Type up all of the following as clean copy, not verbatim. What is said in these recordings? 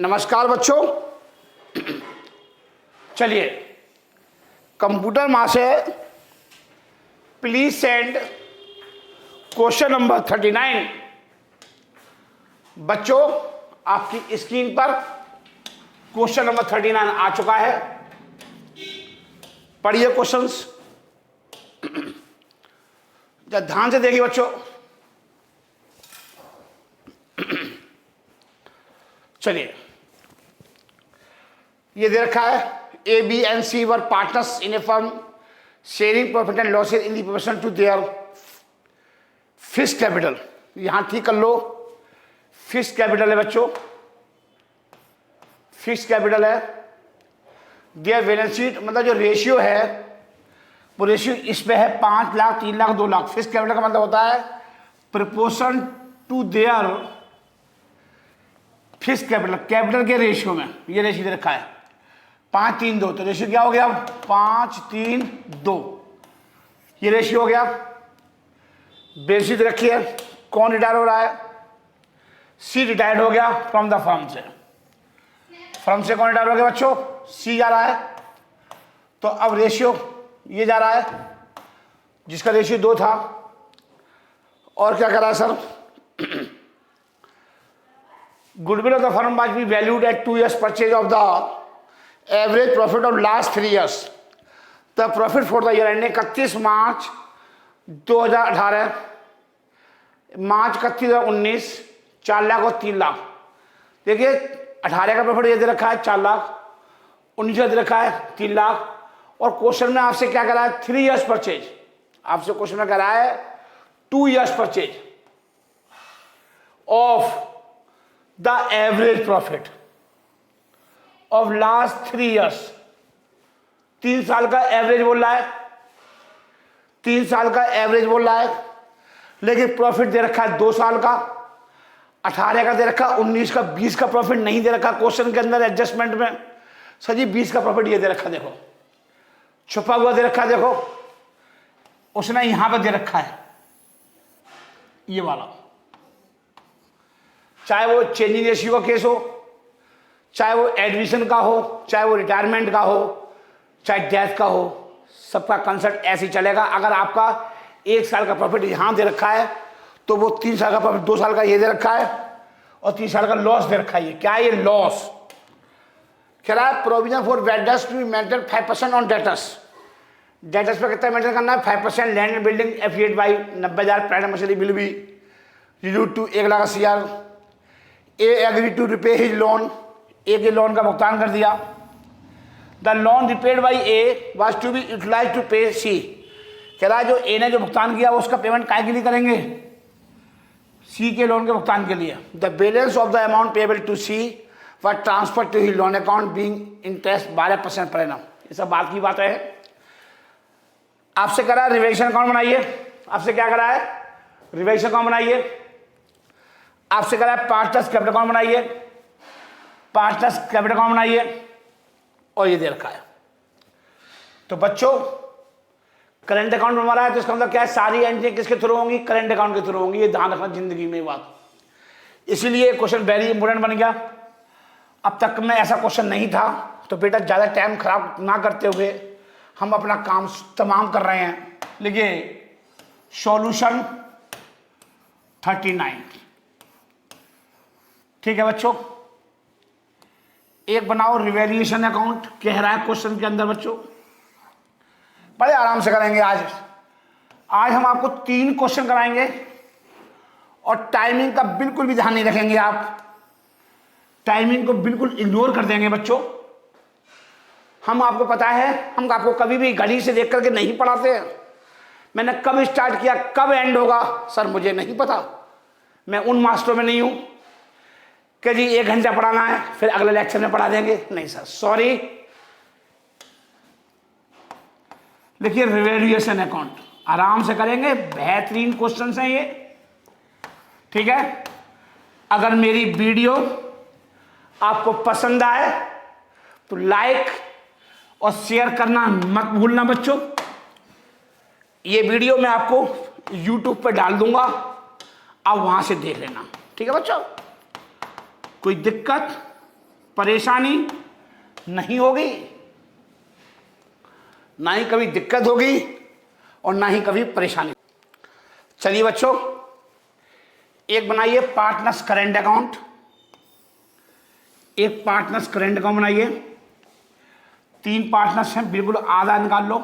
नमस्कार बच्चों, चलिए कंप्यूटर माँ से प्लीज सेंड क्वेश्चन नंबर 39। बच्चों आपकी स्क्रीन पर क्वेश्चन नंबर 39 आ चुका है। पढ़िए क्वेश्चंस, जरा ध्यान से देखिए बच्चों। चलिए, ये दे रखा है A B and C were partners in a firm sharing profit and losses in the proportion to their fixed capital. यहां ठीक कर लो, फिक्स्ड कैपिटल है बच्चों, फिक्स्ड कैपिटल है। देयर बैलेंस शीट मतलब जो रेशियो है वो रेशियो इस पे है 5 लाख, 3 लाख, 2 लाख। फिक्स्ड कैपिटल का मतलब होता है proportion to their fixed capital, capital के रेशियो में। ये रेशियो दे रखा है 5, 3, 2, तो रेशियो क्या हो गया 5, 3, 2। ये रेशियो हो गया। बेसिस रखी है, कौन रिटायर हो रहा है? सी रिटायर्ड हो गया फ्रॉम द फर्म से। फर्म से कौन रिटायर हो गया बच्चों? सी जा रहा है। तो अब रेशियो ये जा रहा है जिसका रेशियो 2 था। और क्या करा है sir? Goodwill of the firm must be valued at 2 years purchase of the average profit of last 3 years। The profit for the year ending 31 मार्च 2018, मार्च 31, 2019 4 लाख और 3 लाख। देखिए 18 का प्रॉफिट ये दे रखा है 4 लाख, 19 का दे रखा है 3 लाख। और क्वेश्चन में आपसे क्या करा है? 3 years परचेज। आपसे क्वेश्चन में करा है 2 years purchase of the average profit of last 3 years। 3 साल का एवरेज बोल रहा है, 3 साल का एवरेज बोल रहा है, लेकिन प्रॉफिट दे रखा है 2 साल का। 18 का दे रखा, 19 का, 20 का प्रॉफिट नहीं दे रखा क्वेश्चन के अंदर एडजस्टमेंट में। सर जी 20 का प्रॉफिट ये दे रखा, देखो छुपा हुआ दे रखा, देखो उसने यहां पर दे रखा है ये वाला। चाहे वो चेंजिंग रेशियो का केस हो, चाहे वो एडमिशन का हो, चाहे वो रिटायरमेंट का हो, चाहे डेथ का हो, सबका कंसेप्ट ऐसे ही चलेगा। अगर आपका 1 साल का प्रॉफिट यहां दे रखा है तो वो 3 साल का प्रॉफिट 2 साल का ये दे रखा है और 3 साल का लॉस दे रखा है। ये क्या है? ये लॉस कह रहा है provision for vendors to maintain 5% on debtors. Debtors पे कितना मेंटेन करना है? 5%। Land and building appreciated by 90,000 prime machinery will be reduce to 1,80,000। A agree to repay his loan, A के लोन का भुगतान कर दिया। The loan repaid by A was to be utilise to pay C. कह रहा है जो ए ने जो भुगतान किया उसका पेमेंट काय के लिए करेंगे? सी के लोन के भुगतान के लिए। The balance of the amount payable to C were transfer to his loan account being interest 12% पर एनम। ये सब बात की बात है। आपसे करा रिवेशन अकाउंट बनाइए। आपसे क्या करा है? रिवेशन अकाउंट बनाइए। आपसे करा है पार्टनर्स कैपिटल अकाउंट बनाइए, पार्टनर्स कैपिटल अकाउंट बनाइए, और ये दे रखा है। तो बच्चों करंट अकाउंट बना रहा है तो इसका मतलब क्या है? सारी एंट्री किसके थ्रू होंगी? करंट अकाउंट के थ्रू होंगी। ये ध्यान रखना जिंदगी में बात। इसीलिए क्वेश्चन वेरी इंपोर्टेंट बन गया। अब तक में ऐसा क्वेश्चन नहीं था, तो बेटा ज्यादा टाइम खराब ना करते हुए हम अपना काम तमाम कर रहे हैं। लिखिए सॉल्यूशन 39। ठीक है बच्चों, एक बनाओ रिवैल्यूएशन अकाउंट। कह रहा है क्वेश्चन के अंदर बच्चों, बड़े आराम से करेंगे आज। आज हम आपको 3 क्वेश्चन कराएंगे और टाइमिंग का बिल्कुल भी ध्यान नहीं रखेंगे आप। टाइमिंग को बिल्कुल इग्नोर कर देंगे बच्चों। हम आपको पता है, हम आपको कभी भी घड़ी से देख करके नहीं पढ़ाते हैं। मैंने कब स्टार्ट किया, कब एंड होगा, सर मुझे नहीं पता। मैं उन मास्टरों में नहीं हूं कि जी 1 घंटा पढ़ाना है फिर अगले लेक्चर में पढ़ा देंगे। नहीं सर, सॉरी। देखिए रिवैल्यूएशन अकाउंट आराम से करेंगे, बेहतरीन क्वेश्चन हैं ये। ठीक है, अगर मेरी वीडियो आपको पसंद आए तो लाइक और शेयर करना मत भूलना बच्चों। ये वीडियो मैं आपको YouTube पे डाल दूंगा, आप वहां से देख लेना। ठीक है बच्चों, कोई दिक्कत परेशानी नहीं होगी, ना ही कभी दिक्कत होगी और ना ही कभी परेशानी। चलिए बच्चों, एक बनाइए पार्टनर्स करेंट अकाउंट, एक पार्टनर्स करेंट अकाउंट बनाइए। 3 पार्टनर्स हैं, बिल्कुल आधा निकाल लो।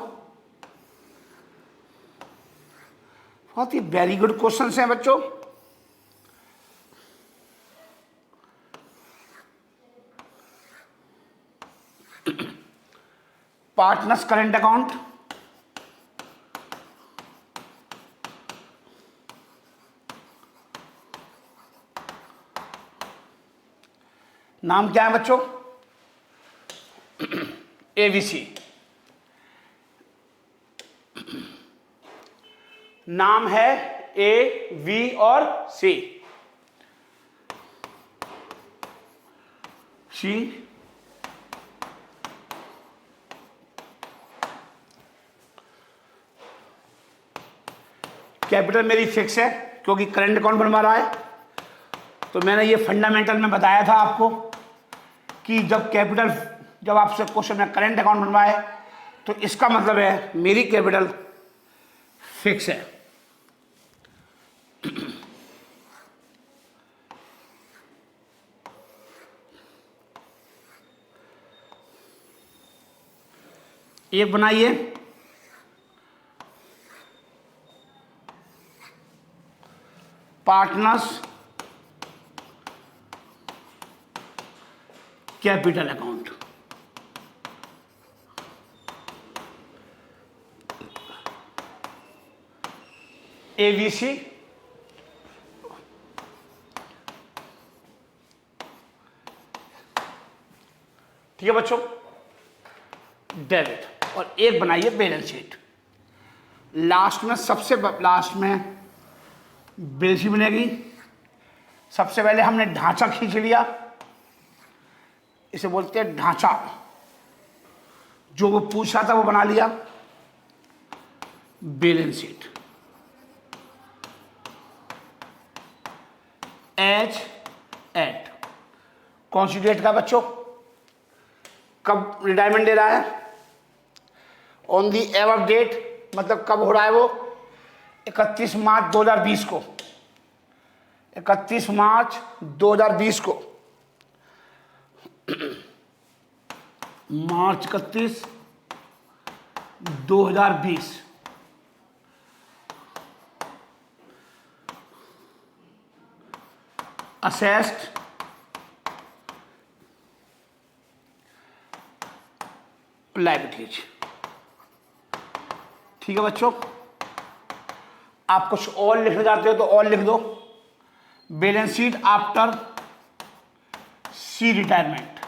बहुत ही वेरी गुड क्वेश्चन हैं बच्चों। पार्टनर्स करेंट अकाउंट, नाम क्या है बच्चों? एबीसी। नाम है ए, वी और सी। कैपिटल मेरी फिक्स है क्योंकि करंट अकाउंट बनवा रहा है। तो मैंने ये फंडामेंटल में बताया था आपको कि जब आपसे क्वेश्चन में करंट अकाउंट बनवाए तो इसका मतलब है मेरी कैपिटल फिक्स है। एक बनाइए पार्टनर्स कैपिटल अकाउंट। एबीसी ठीक है बच्चों, डेबिट। और एक बनाइए बैलेंस शीट। लास्ट में, सबसे लास्ट में बैलेंस शीट बनेगी। सबसे पहले हमने ढांचा खींच लिया, इसे बोलते हैं ढांचा। जो वो पूछा था वो बना लिया, बैलेंस शीट। एज एट कौन सी डेट का बच्चों? कब रिटायरमेंट दे रहा है? ऑन दी एबव डेट, मतलब कब हो रहा है वो? 31 मार्च 2020 को। 31 मार्च 2020 को, मार्च 31, 2020। Assessed liabilities. ठीक है बच्चों, आप कुछ और लिखना चाहते हो तो और लिख दो। बैलेंस शीट आफ्टर सी रिटायरमेंट।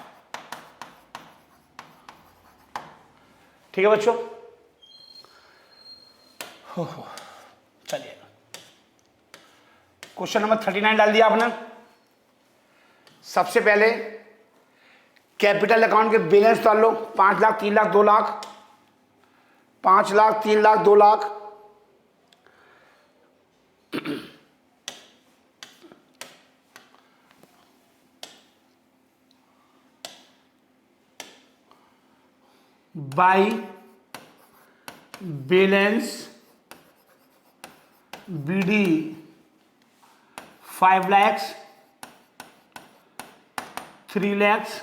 ठीक है बच्चों, चलिए क्वेश्चन नंबर 39 डाल दिया आपने। सबसे पहले कैपिटल अकाउंट के बैलेंस डाल लो। 5 lakh, 3 lakh, 2 lakh. 5 lakh, 3 lakh, 2 lakh. By balance BD 5 lakhs, 3 lakhs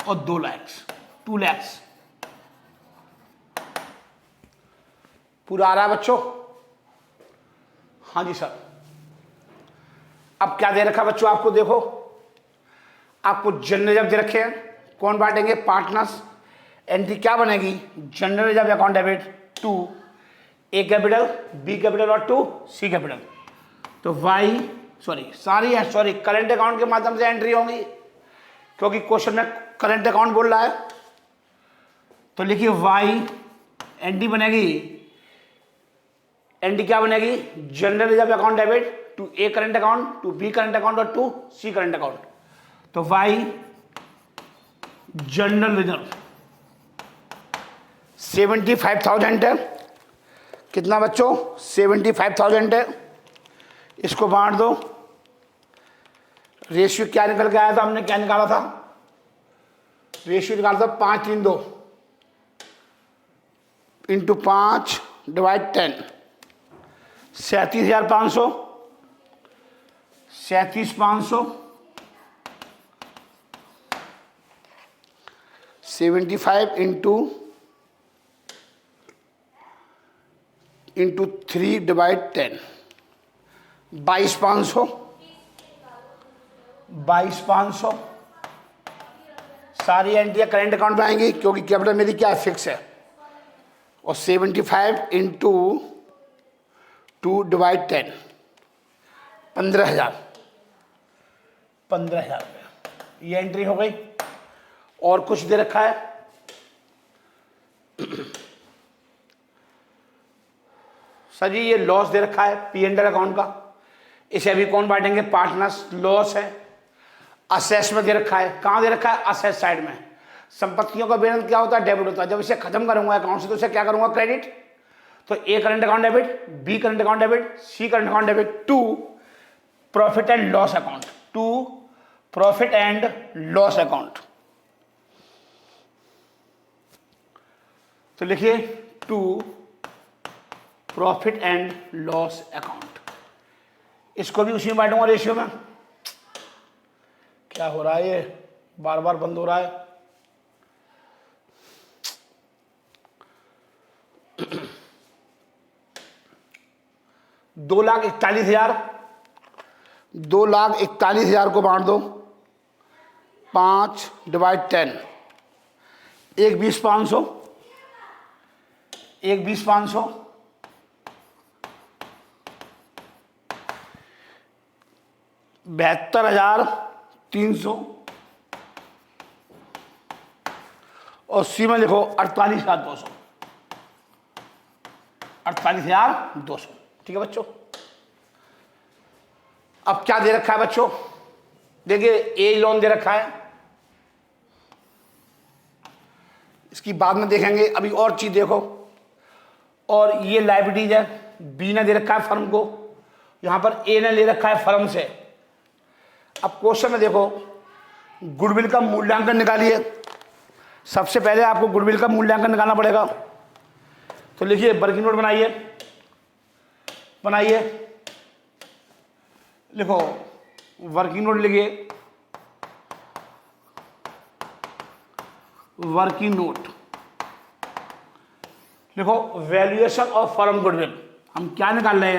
और 2 lakhs, 2 lakhs। पूरा आ रहा है बच्चों? हाँ जी सर। अब क्या दे रखा बच्चों आपको? देखो, आपको जनरल रिजर्व दे रखे हैं। कौन बांटेंगे? पार्टनर्स। एंट्री क्या बनेगी? General reserve account debit to A capital, B capital और टू सी कैपिटल। तो सॉरी करंट अकाउंट के माध्यम से एंट्री होंगी क्योंकि क्वेश्चन में करंट अकाउंट बोल रहा है। तो लिखिए वाई एंट्री बनेगी। एंट्री क्या बनेगी? General reserve account debit to A current account, to B current account और टू सी करंट अकाउंट। तो वाई जनरल रिजर्व 75,000 है। कितना बच्चों? 75,000 है। इसको बांट दो, रेशियो क्या निकल के आया था, हमने क्या निकाला था, रेशियो निकाला था 532 इंटू 5 डिवाइड 10, 37,500, 37,500, 75 इंटू 3 डिवाइड 10, 22,500, 22,500। सारी एंट्रियाँ करंट अकाउंट में आएंगी क्योंकि कैपिटल मेरी क्या है, फिक्स है। और 75 इंटू 2 डिवाइड 10, 15,000, 15,000 रुपये, ये एंट्री हो गई। और कुछ दे रखा है, सर जी ये लॉस दे रखा है पी एंड एल अकाउंट का, इसे अभी कौन बांटेंगे, पार्टनर्स। लॉस है। असेस में दे रखा है, कहाँ दे रखा है, असेस साइड में। संपत्तियों का बैलेंस क्या होता है, डेबिट होता है। जब इसे खत्म करूंगा अकाउंट से तो इसे क्या करूंगा, क्रेडिट। तो A current account debit, B current account debit, C current account debit, to profit and loss account, to profit and loss account. तो लिखिए to profit and loss account. इसको भी उसी में बांटूंगा रेशियो में। क्या हो रहा है, ये बार बार बंद हो रहा है। दो लाख 41,000 को बांट दो 5 डिवाइड 10, 1,20,500, 1,20,500, 72,300 और सी में लिखो 48,200, 48,200। ठीक है बच्चों। अब क्या दे रखा है बच्चों, देखिए ए लोन दे रखा है, इसकी बाद में देखेंगे। अभी और चीज देखो, और ये लायबिलिटीज है, बी ने दे रखा है फर्म को, यहां पर ए ने ले रखा है फर्म से। अब क्वेश्चन में देखो, गुडविल का मूल्यांकन निकालिए। सबसे पहले आपको गुडविल का मूल्यांकन निकालना पड़ेगा। तो लिखिए वर्किंग नोट बनाइए, लिखो वर्किंग नोट, लिखिए वर्किंग नोट, लिखो वैल्यूएशन ऑफ फर्म गुडविल। हम क्या निकाल रहे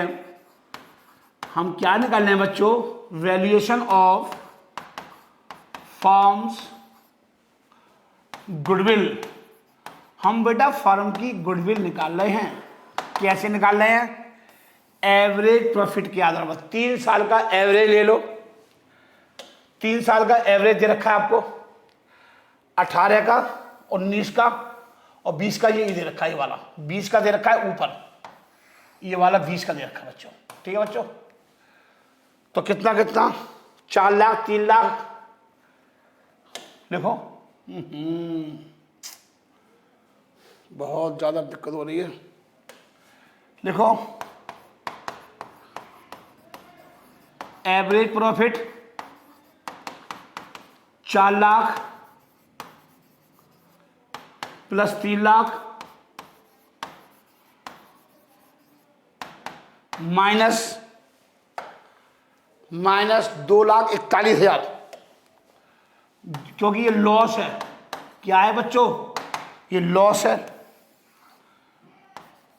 हैं, बच्चों, वैल्यूएशन ऑफ फर्म्स गुडविल। हम बेटा फर्म की गुडविल निकाल रहे हैं। कैसे निकाल रहे हैं, एवरेज प्रॉफिट के आधार पर। 3 साल का एवरेज ले लो। 3 साल का एवरेज दे रखा है आपको, 18 का, 19 का और 20 का। ये दे रखा है, ये वाला 20 का दे रखा है ऊपर, ये वाला 20 का दे रखा है बच्चों। ठीक है बच्चों। तो कितना 4 लाख, 3 लाख लिखो। बहुत ज्यादा दिक्कत हो रही है। लिखो average profit 4 lakh plus 3 lakh minus 2,41,000, क्योंकि ये लॉस है। क्या है बच्चों, ये लॉस है।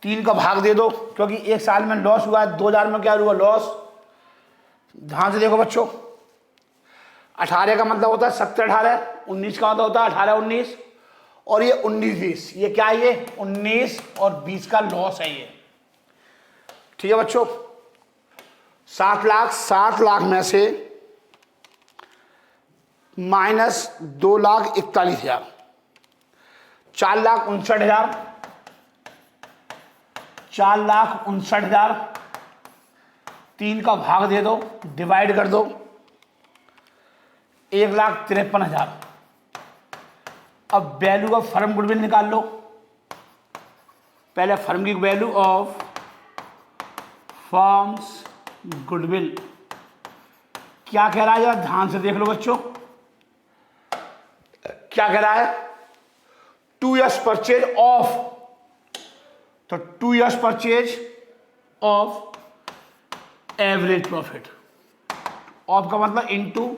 3 का भाग दे दो, क्योंकि 1 साल में लॉस हुआ है। 2,000 में क्या हुआ, लॉस। ध्यान से देखो बच्चों, 18 का मतलब होता है 70 18, 19 का मतलब होता है 18 19 और ये 19 20। ये क्या है, ये 19 और 20 का लॉस है ये। ठीक है बच्चों। 7 लाख में से माइनस 2,41,000, 4,59,000, 4,59,000। 3 का भाग दे दो, डिवाइड कर दो, 1,53,000। अब वैल्यू ऑफ फर्म गुडविल निकाल लो। पहले फर्म की वैल्यू ऑफ फर्म्स गुडविल क्या कह रहा है, जरा ध्यान से देख लो बच्चों, क्या कह रहा है, 2 years परचेज ऑफ, तो 2 years purchase of average profit, of का मतलब इनटू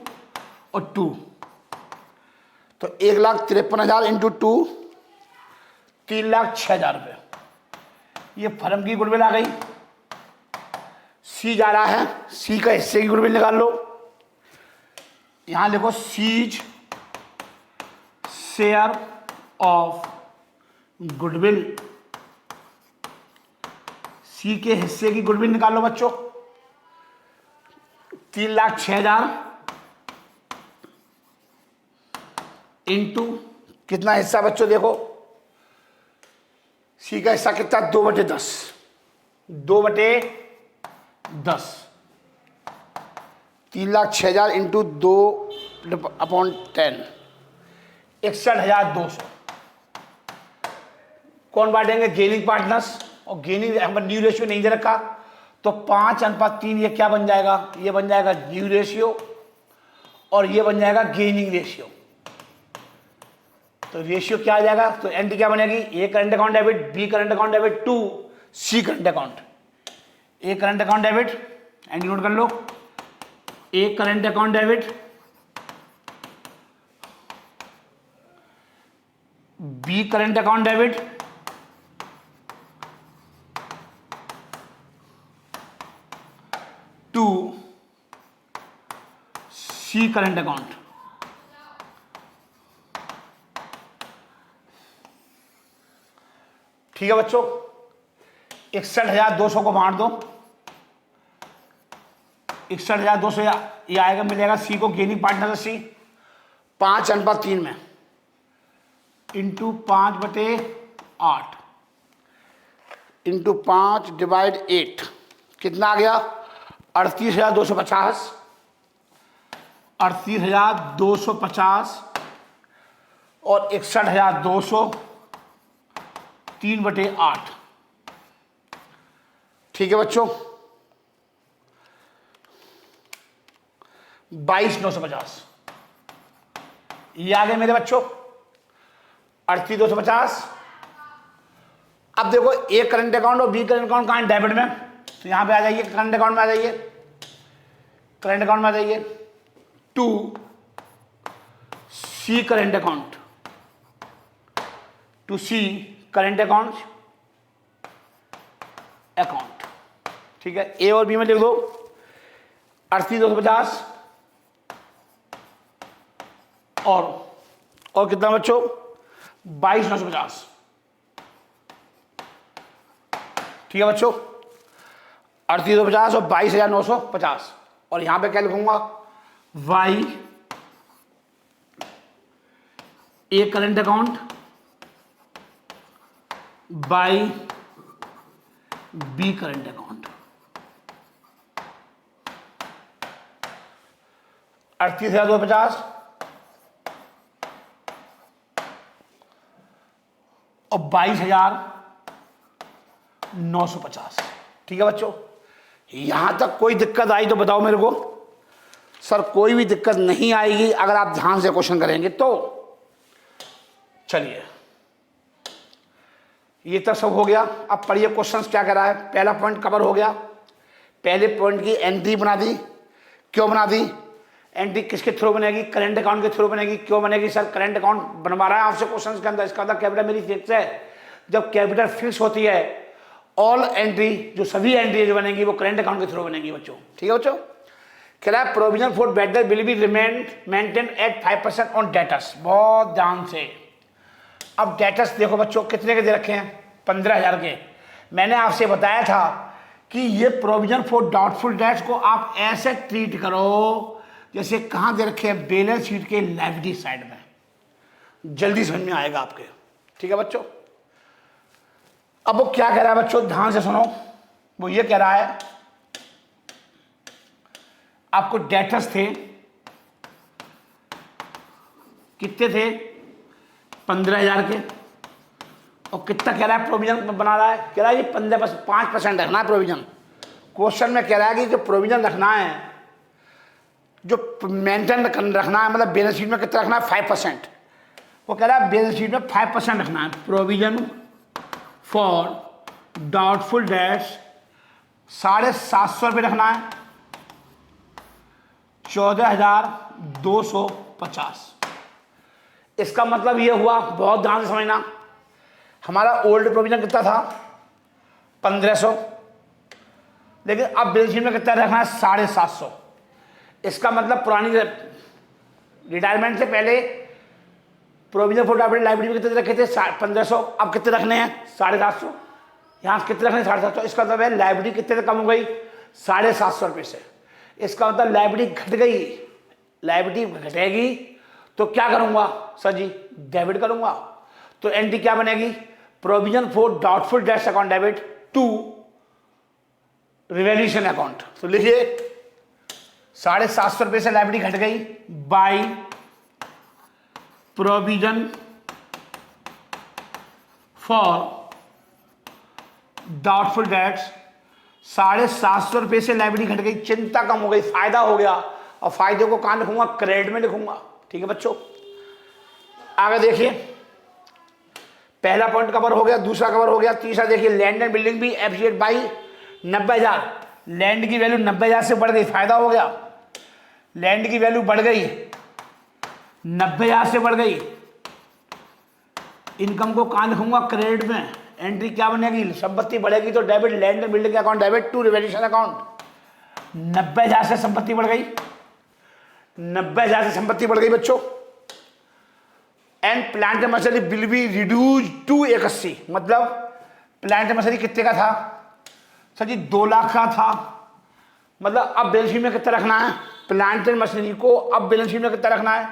और 2, तो 1,53,000 इंटू 2 3,06,000 रुपये, ये फर्म की गुडविल आ गई। सी जा रहा है, सी का हिस्से की गुडविल निकाल लो, यहां लिखो सीज शेयर ऑफ गुडविल, सी के हिस्से की गुडविल निकाल लो बच्चों, 3,06,000 इंटू कितना हिस्सा बच्चों देखो, सी का हिस्सा कितना, 2/10, 2/10, 3,06,000 इंटू 2/10, 61,200। कौन बांटेंगे, गेनिंग पार्टनर्स, और गेनिंग हम न्यू रेशियो नहीं दे रखा, तो 5:3 ये क्या बन जाएगा, ये बन जाएगा न्यू रेशियो और ये बन जाएगा गेनिंग रेशियो। तो रेशियो क्या आ जाएगा, तो एंट्री क्या बनेगी, A current account debit, B current account debit to C current account, A current account debit, entry note कर लो, A current account debit, B current account debit, to C current account. ठीक है बच्चों, 61,200 को बांट दो, 61,200 ये आएगा, मिलेगा सी को गेनिंग पार्टनर सी 5:3 में, इंटू 5/8 इंटू 5 डिवाइड 8 कितना आ गया, 38,250, 38,250 और 61,200 3/8। ठीक है बच्चों, 22,950 ये आ गए मेरे बच्चों, 38,250। अब देखो ए करंट अकाउंट और बी करंट अकाउंट कहाँ है, डेबिट में, तो यहां पे आ जाइए, करंट अकाउंट में आ जाइए, करंट अकाउंट में आ जाइए, to C current account, to C current account, ठीक है, ए और बी में लिख दो 38,250 और कितना बच्चों, 22,950। ठीक है बच्चों, 38,250 और 22,950, और यहां पे क्या लिखूंगा, by A current account by B current account, 38,250 और 22,950। ठीक है बच्चों, यहां तक कोई दिक्कत आई तो बताओ मेरे को। सर कोई भी दिक्कत नहीं आएगी अगर आप ध्यान से क्वेश्चन करेंगे तो। चलिए ये तो सब हो गया, अब पढ़िए क्वेश्चंस क्या कह रहा है। पहला पॉइंट कवर हो गया, पहले पॉइंट की एंट्री बना दी। क्यों बना दी एंट्री, किसके थ्रू बनेगी, करंट अकाउंट के थ्रू बनेगी। क्यों बनेगी सर, करंट अकाउंट बनवा रहा है आपसे क्वेश्चंस के अंदर, इसका मतलब कैपिटल मेरी फिक्स है। जब कैपिटल फिक्स होती है ऑल एंट्री, जो सभी एंट्री जो बनेंगी वो करंट अकाउंट के थ्रू बनेंगी बच्चों। ठीक है बच्चों, कह रहा है provision for bad debt will be remain maintain at 5% on debtors. बहुत ध्यान से, अब डेटर्स देखो बच्चों कितने के दे रखे हैं, 15,000 के। मैंने आपसे बताया था कि ये प्रोविजन फॉर डाउटफुल डेट्स को आप ऐसे ट्रीट करो जैसे कहाँ दे रखे हैं, बैलेंस शीट के लायबिलिटी साइड में, जल्दी समझ में आएगा आपके। ठीक है बच्चों, अब वो क्या कह रहा है बच्चों, ध्यान से सुनो। वो ये कह रहा है आपको डेटर्स थे, कितने थे, 15,000 के, और कितना कह रहा है प्रोविजन बना रहा है, कह रहा है ये 5% रखना है प्रोविजन। क्वेश्चन में कह रहा है कि जो प्रोविजन रखना है जो मेंटेन रखना है, मतलब बैलेंस शीट में कितना रखना है 5%। वो कह रहा है बैलेंस शीट में 5% रखना है। प्रोविजन फॉर डाउटफुल डेट्स 750 रुपये रखना है, 14,250। इसका मतलब ये हुआ, बहुत ध्यान से समझना, हमारा ओल्ड प्रोविजन कितना था 1500, लेकिन अब बैलेंस शीट में कितना रखना है 750। इसका मतलब पुरानी रिटायरमेंट से पहले प्रोविजन फॉर डाउटफुल लाइबिलिटी में कितने रखे थे 1500, अब कितने रखने हैं 750। यहाँ कितने रखने हैं 750। इसका मतलब है लाइबिलिटी कितने से कम हो गई 750 रुपये से। इसका मतलब लाइबिलिटी घट गई, लाइबिलिटी घटेगी तो क्या करूंगा सर जी, डेबिट करूंगा। तो एंट्री क्या बनेगी, provision for doubtful debts account debit to revaluation account. तो लिखिए 750 रुपये से लाइबिलिटी घट गई by provision for doubtful debts. 750 रुपये से लाइबिलिटी घट गई, चिंता कम हो गई, फायदा हो गया। और फायदे को कहां लिखूंगा, क्रेडिट में लिखूंगा। ठीक है बच्चों, आगे देखिए, पहला पॉइंट कवर हो गया, दूसरा कवर हो गया, तीसरा देखिए लैंड एंड बिल्डिंग भी एप्रिशिएट बाई 90,000। लैंड की वैल्यू 90,000 से बढ़ गई, फायदा हो गया। लैंड की वैल्यू बढ़ गई, 90,000 से बढ़ गई। इनकम को कहां लिखूंगा, क्रेडिट में। एंट्री क्या बनेगी, संपत्ति बढ़ेगी तो debit, land and building account debit to revaluation account. 90,000 से संपत्ति बढ़ गई, 90,000 से संपत्ति बढ़ गई बच्चों। And plant and machinery will be reduce to 81। मतलब प्लांट एंड मशीनरी कितने का था सर जी, 2 लाख का था। मतलब अब बैलेंस शीट में कितना रखना है, प्लांट एंड मशीनरी को अब बैलेंस शीट में कितना रखना है,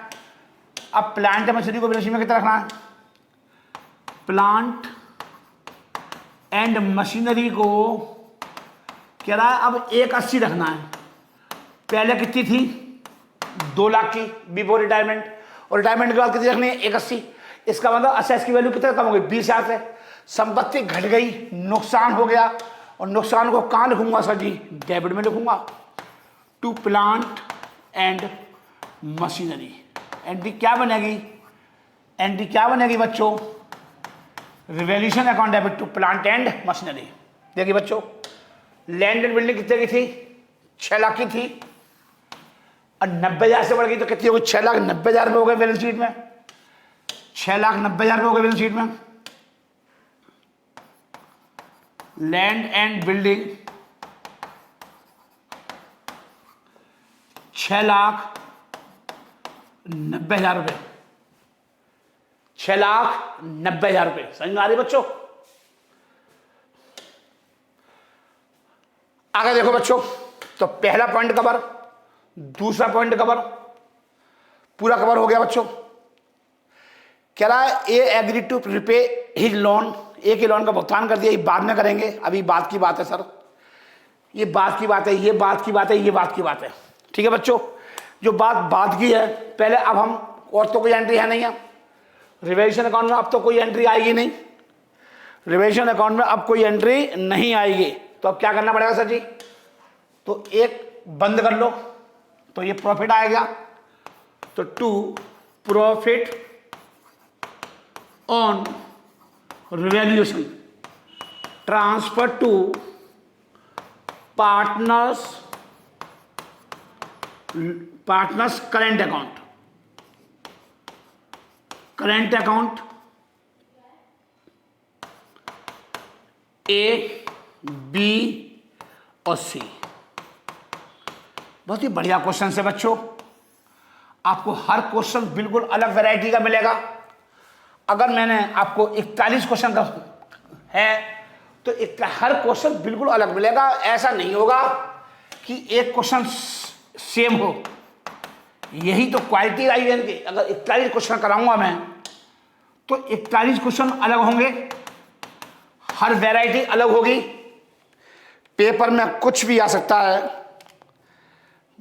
अब प्लांट एंड मशीनरी को बैलेंस शीट में कितना रखना है, प्लांट एंड मशीनरी को कह रहा है अब 180 रखना है। पहले कितनी थी 2 लाख की बिफोर रिटायरमेंट, और रिटायरमेंट के बाद कितनी रखनी है 180। इसका मतलब असेट्स की वैल्यू कितना कम हो गई 20,000 से। संपत्ति घट गई, नुकसान हो गया, और नुकसान को कहां लिखूंगा सर जी, डेबिट में लिखूंगा to plant and machinery. Entry क्या बनेगी, एंट्री क्या बनेगी बच्चों, revaluation account debit to plant and machinery. देखिए बच्चों, लैंड एंड बिल्डिंग कितने की थी 6 लाख की थी, और 90,000 से बढ़ गई तो कितनी हो गई 6,90,000 रुपये हो गए बैलेंस शीट में, 6,90,000 रुपये हो गए बैलेंस शीट में। लैंड एंड बिल्डिंग 6,90,000 रुपये, 6,90,000 रुपये। समझ में आ रही बच्चों। आगे देखो बच्चों, तो पहला पॉइंट कवर, दूसरा पॉइंट कवर, पूरा कवर हो गया बच्चों। कह रहा है A agree to repay his loan, A के लोन का भुगतान कर दिया, ये बाद में करेंगे, अभी बात की बात है सर, ये बात की बात है, ये बात की बात है, ये बात की बात है। ठीक है बच्चों, जो बात की है पहले, अब हम और तो कोई एंट्री है नहीं है रिवैल्यूएशन अकाउंट में, अब तो कोई एंट्री आएगी नहीं रिवैल्यूएशन अकाउंट में, अब कोई एंट्री नहीं आएगी। तो अब क्या करना पड़ेगा सर जी, तो एक बंद कर लो, तो ये प्रॉफिट आएगा, तो to profit on revaluation transfer to partners current account, current account A B और सी। बहुत ही बढ़िया क्वेश्चन है बच्चों, आपको हर क्वेश्चन बिल्कुल अलग वैरायटी का मिलेगा। अगर मैंने आपको 41 क्वेश्चन का है तो हर क्वेश्चन बिल्कुल अलग मिलेगा। ऐसा नहीं होगा कि एक क्वेश्चन सेम हो, यही तो क्वालिटी आई है इनकी। अगर 41 क्वेश्चन कराऊंगा मैं तो 41 क्वेश्चन अलग होंगे, हर वैरायटी अलग होगी। पेपर में कुछ भी आ सकता है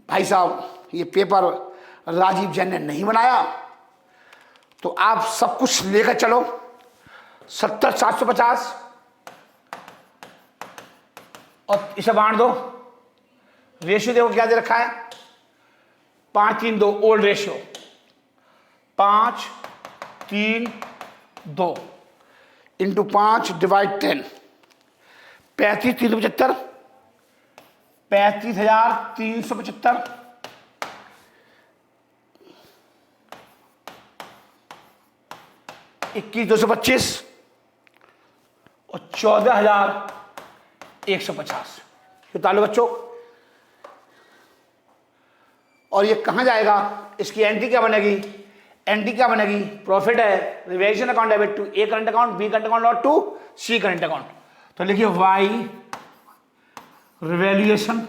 भाई साहब, ये पेपर राजीव जैन ने नहीं बनाया, तो आप सब कुछ लेकर चलो। 70,750 और इसे बांट दो, रेशियो देखो क्या दे रखा है 5 3 2 ओल्ड रेशियो 5 3 2 इंटू 5 डिवाइड 10 35 375 35,375 21,225 और 14,150 ये तालु बच्चों। और ये कहां जाएगा, इसकी एंट्री क्या बनेगी, एंट्री क्या बनेगी, प्रॉफिट है, revaluation account debit to A current account, B current account और टू सी करंट अकाउंट। तो लिखिए वाई रिवेल्यूशन,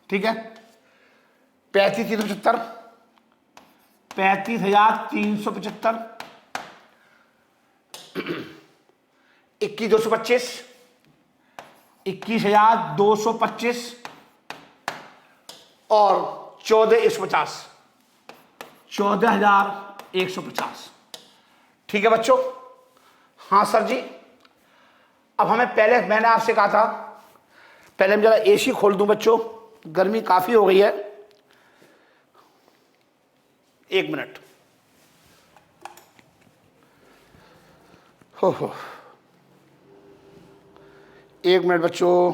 ठीक है, 35,375 35,375 21,225 21,225 और 14,150 14,150। ठीक है बच्चों। हाँ सर जी, अब हमें पहले मैंने आपसे कहा था, पहले मैं जरा एसी खोल दूं बच्चों, गर्मी काफी हो गई है। 1 मिनट। हो 1 मिनट बच्चों।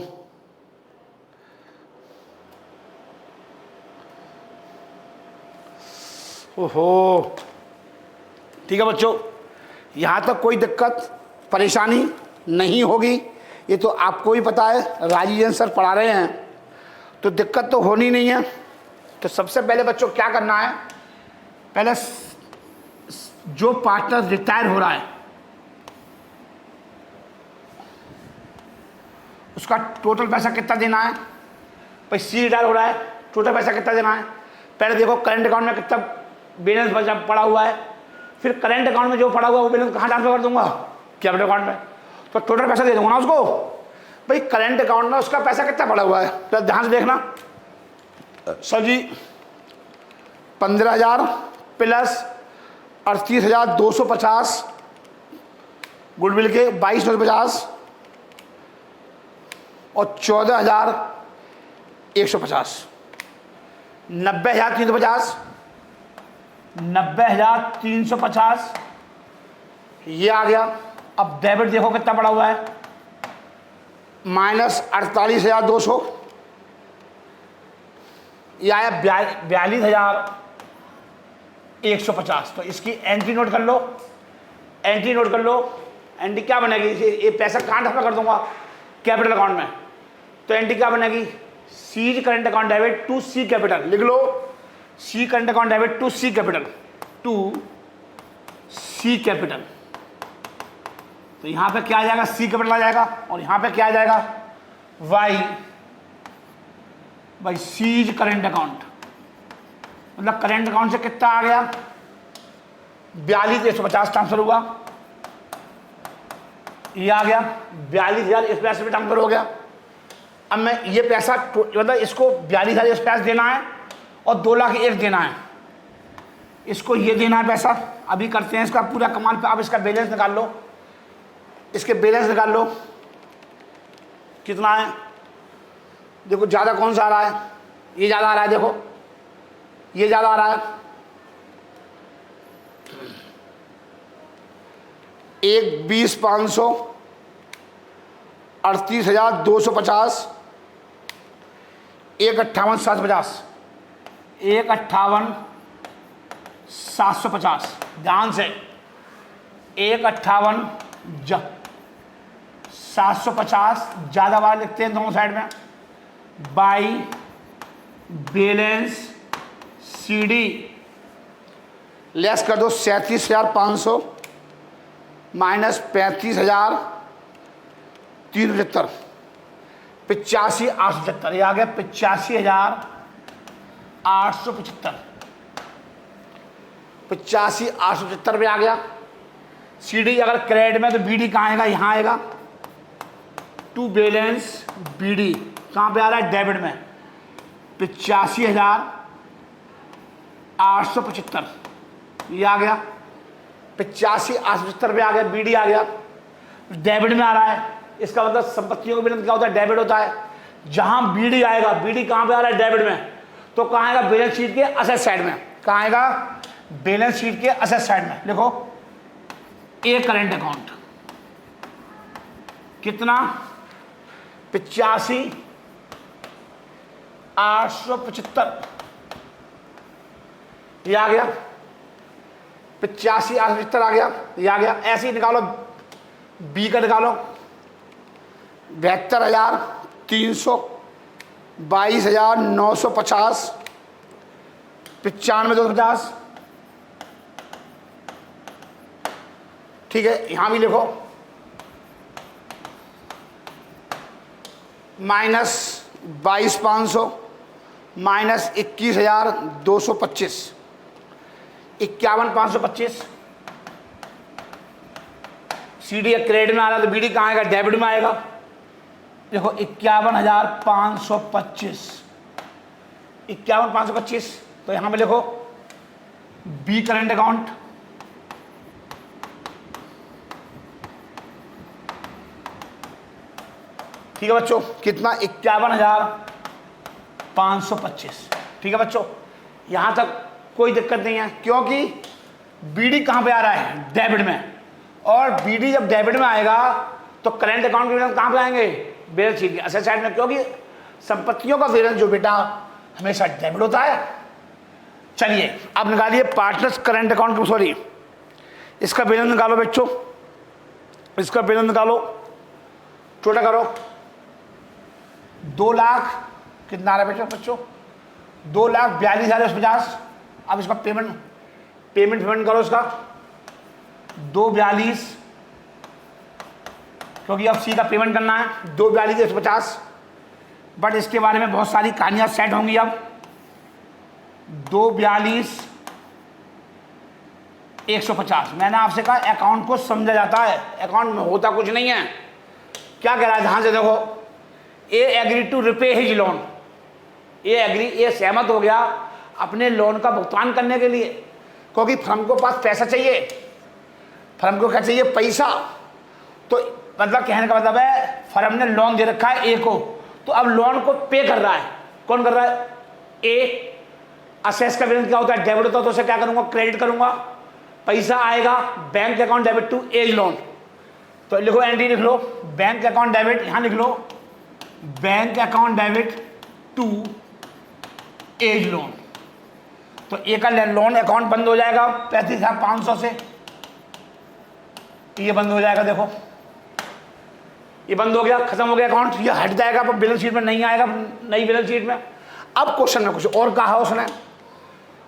ओहो, ठीक है बच्चों, यहां तक कोई दिक्कत परेशानी नहीं होगी। ये तो आपको ही पता है, राजीजन सर पढ़ा रहे हैं तो दिक्कत तो होनी नहीं है। तो सबसे पहले बच्चों क्या करना है, पहले जो पार्टनर रिटायर हो रहा है उसका टोटल पैसा कितना देना है। भाई सी रिटायर हो रहा है, टोटल पैसा कितना देना है। पहले देखो करंट अकाउंट में कितना बैलेंस बचा पड़ा हुआ है, फिर करंट अकाउंट में जो पड़ा हुआ है वो बैलेंस कहाँ ट्रांसफर कर दूंगा, कैपिटल अकाउंट में। तो टोटल पैसा दे दूंगा ना उसको। भाई करंट अकाउंट में उसका पैसा कितना पड़ा हुआ है, तो ध्यान से देखना सर जी। 15,000 प्लस 38,250 गुडविल के 22,950 और 14,150 90,350 90,350 ये आ गया। अब डेबिट देखो कितना पड़ा हुआ है, माइनस 48,200, ये आया 42,150। तो इसकी एंट्री नोट कर लो, एंट्री नोट कर लो। एंट्री क्या बनेगी, ये पैसा कहाँ ट्रांसफर कर दूंगा, कैपिटल अकाउंट में। तो एंट्री क्या बनेगी, C current account debit to C capital, लिख लो C current account debit to C capital, to C capital. तो यहां पे क्या आ जाएगा, सी कैपिटल आ जाएगा, और यहां पे क्या आ जाएगा, by by C's current account. मतलब करंट अकाउंट से कितना आ गया, 42,150 ट्रांसफर हुआ, ये आ गया 42,000 ट्रांसफर हो गया। अब मैं ये पैसा मतलब इसको 42,000 देना है और 2,01,000 देना है, इसको ये देना है पैसा। अभी करते हैं इसका पूरा कमाल पे। आप इसका बैलेंस निकाल लो, इसके बैलेंस निकाल लो कितना है। देखो ज़्यादा कौन सा आ रहा है, ये ज़्यादा आ रहा है, देखो ये ज़्यादा आ रहा है। 1,20,500 38,250 1,58,750 1,58,750। ध्यान से 1,58,750 ज़्यादा बार लिखते हैं दोनों साइड में, बाई बैलेंस सीडी लेस कर दो 37,500 माइनस 35,375 85,875। ये आ गया 85,875 85,875 में आ गया। सीडी अगर क्रेडिट में तो बीडी कहाँ आएगा, यहाँ आएगा टू बैलेंस बीडी कहाँ पे आ रहा है, डेबिट में 85,875 ये आ गया। 85,875 पे आ गया, बीडी आ गया, डेबिट में आ रहा है। इसका मतलब संपत्तियों का बैलेंस क्या होता है, डेबिट होता है। जहां बीडी आएगा, बीडी कहां पे आ रहा है, डेबिट में, तो कहाँ आएगा? बैलेंस शीट के असेट साइड में। कहाँ आएगा? बैलेंस शीट के असेट साइड में। देखो ए करंट अकाउंट कितना? 85,875 ये आ गया। 85,875 आ गया, ये आ गया। ऐसे ही निकालो बी का, निकालो 72,300, 22,950, 95,250। ठीक है, यहां भी लिखो -22,500 -21,225, 51,525। सीडी क्रेडिट में आ रहा है तो बीडी कहाँ आएगा? डेबिट में आएगा। देखो 51,525, 51,525। तो यहां पे लिखो बी करंट अकाउंट ठीक है बच्चों, कितना? 51,525। ठीक है बच्चों, यहां तक कोई दिक्कत नहीं है, क्योंकि बीडी कहां पे आ रहा है? डेबिट में। और बीडी जब डेबिट में आएगा तो करंट अकाउंट के बैलेंस कहां पे आएंगे? बैलेंस शीट के असेट साइड में, क्योंकि संपत्तियों का बैलेंस जो बेटा हमेशा डेबिट होता है। चलिए अब निकालिए पार्टनर्स करंट अकाउंट, सॉरी इसका बैलेंस निकालो बच्चों, इसका बैलेंस निकालो, छोटा करो। 2 लाख कितना आ रहा है बच्चों? 2,42,50। अब इसका पेमेंट करो इसका 2,42, क्योंकि अब सी का पेमेंट करना है 2,42,150। बट इसके बारे में बहुत सारी कहानियां सेट होंगी। अब 2,42,150 मैंने आपसे कहा अकाउंट को समझा जाता है, अकाउंट में होता कुछ नहीं है। क्या कह रहा है ध्यान से देखो, A agree to repay his loan, ये सहमत हो गया अपने लोन का भुगतान करने के लिए, क्योंकि फर्म को पास पैसा चाहिए। फर्म को क्या चाहिए? पैसा। तो मतलब कहने का मतलब है फर्म ने लोन दे रखा है ए को, तो अब लोन को पे कर रहा है। कौन कर रहा है? ए। असेट्स का बैलेंस क्या होता है? डेबिट होता है, तो उसे क्या करूंगा? क्रेडिट करूंगा। पैसा आएगा bank account debit to A's loan, तो लिखो एंट्री लिख लो बैंक अकाउंट डेबिट, यहां लिख लो bank account debit to A's loan. तो ए का लोन अकाउंट बंद हो जाएगा 35,500 से, ये बंद हो जाएगा। देखो ये बंद हो गया, खत्म हो गया अकाउंट, ये हट जाएगा, पर बैलेंस शीट में नहीं आएगा, नई बैलेंस शीट में। अब क्वेश्चन में कुछ और कहा उसने,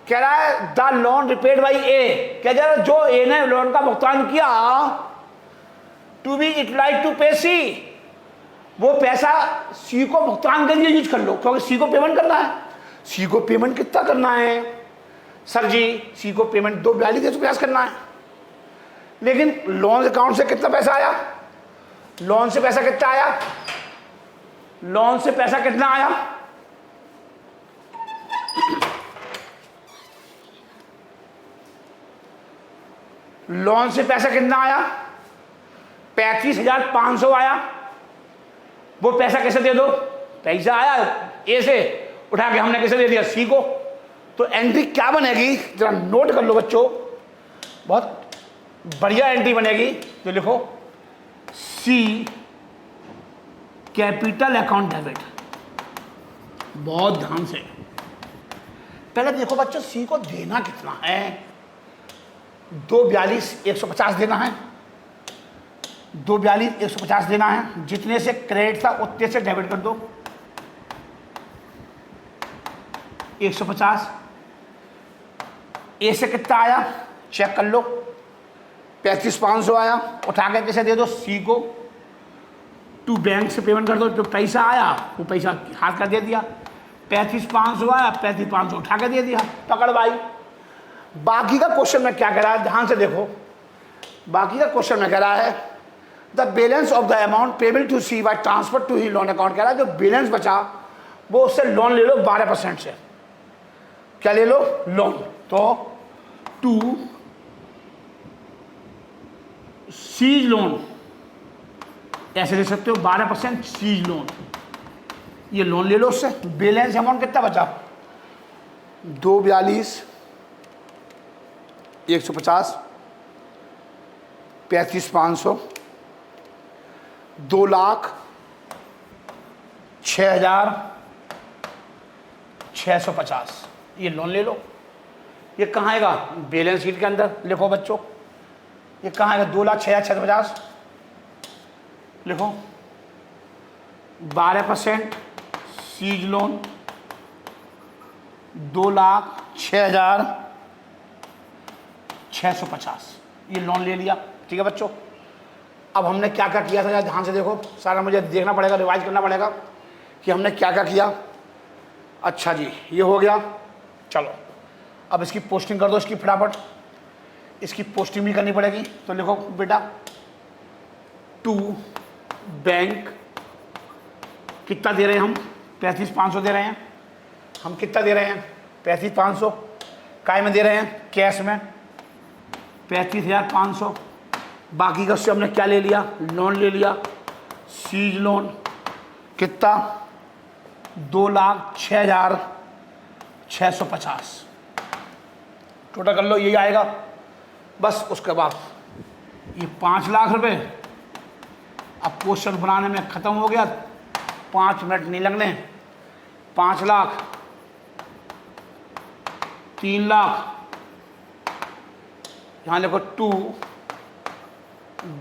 कह रहा है द लोन रिपेड बाई ए, कह जा जो ए ने लोन का भुगतान किया to be utilise to pay सी, वो पैसा सी को भुगतान के लिए यूज कर लो, क्योंकि सी को पेमेंट करना है। सी को पेमेंट कितना करना है सर जी? सी को पेमेंट 2,42,150 करना है, लेकिन लोन अकाउंट से कितना पैसा आया? लोन से पैसा कितना आया? लोन से पैसा कितना आया? लोन से पैसा कितना आया? 35,500 आया। वो पैसा कैसे दे दो? पैसा आया ए से, उठा के हमने कैसे दे दिया? सी को। तो एंट्री क्या बनेगी जरा नोट कर लो बच्चों, बहुत बढ़िया एंट्री बनेगी। तो लिखो सी कैपिटल अकाउंट डेबिट। बहुत ध्यान से पहले देखो बच्चों, सी को देना कितना है? 2,42,150 देना है, 2,42,150 देना है। जितने से क्रेडिट था उतने से डेबिट कर दो 150। ए से कितना आया चेक कर लो, 35,500 आया, उठा के कैसे दे दो? सी को। टू बैंक से पेमेंट कर दो, जो पैसा आया वो पैसा हाथ का दे दिया। 35,500 आया, 35,500 उठा के दे दिया, पकड़ भाई। बाकी का क्वेश्चन में क्या कह रहा है ध्यान से देखो, बाकी का क्वेश्चन में कह रहा है the balance of the amount payable to C by transfer to he loan account. कह रहा है जो बैलेंस बचा वो उससे लोन ले लो 12% से। क्या ले लो? लोन। तो टू सीज लोन ऐसे ले सकते हो, 12% सीज लोन, ये लोन ले लो उससे। बैलेंस अमाउंट कितना बचा? 242 150 35,500 2,06,650 ये लोन ले लो। ये कहाँ आएगा? बैलेंस शीट के अंदर लिखो बच्चों, ये कहाँ आएगा? 2,06,650 लिखो। 12% सीज लोन 2,06,650 ये लोन ले लिया। ठीक है बच्चों, अब हमने क्या क्या किया था, ध्यान से देखो, सारा मुझे देखना पड़ेगा, रिवाइज करना पड़ेगा कि हमने क्या क्या किया। अच्छा जी, ये हो गया। चलो अब इसकी पोस्टिंग कर दो, इसकी फटाफट, इसकी पोस्टिंग भी करनी पड़ेगी। तो लिखो बेटा, टू बैंक कितना दे रहे हैं हम? 35,500 दे रहे हैं हम। कितना दे रहे हैं? 35,500 काय में दे रहे हैं? कैश में 35,500। बाकी का उससे हमने क्या ले लिया? लोन ले लिया, सीज लोन। कितना? 2,06,650 टोटल कर लो, यही आएगा बस। उसके बाद ये 5 लाख रुपए अब क्वेश्चन बनाने में ख़त्म हो गया, 5 मिनट नहीं लगने। 5 लाख, 3 लाख, यहाँ देखो 2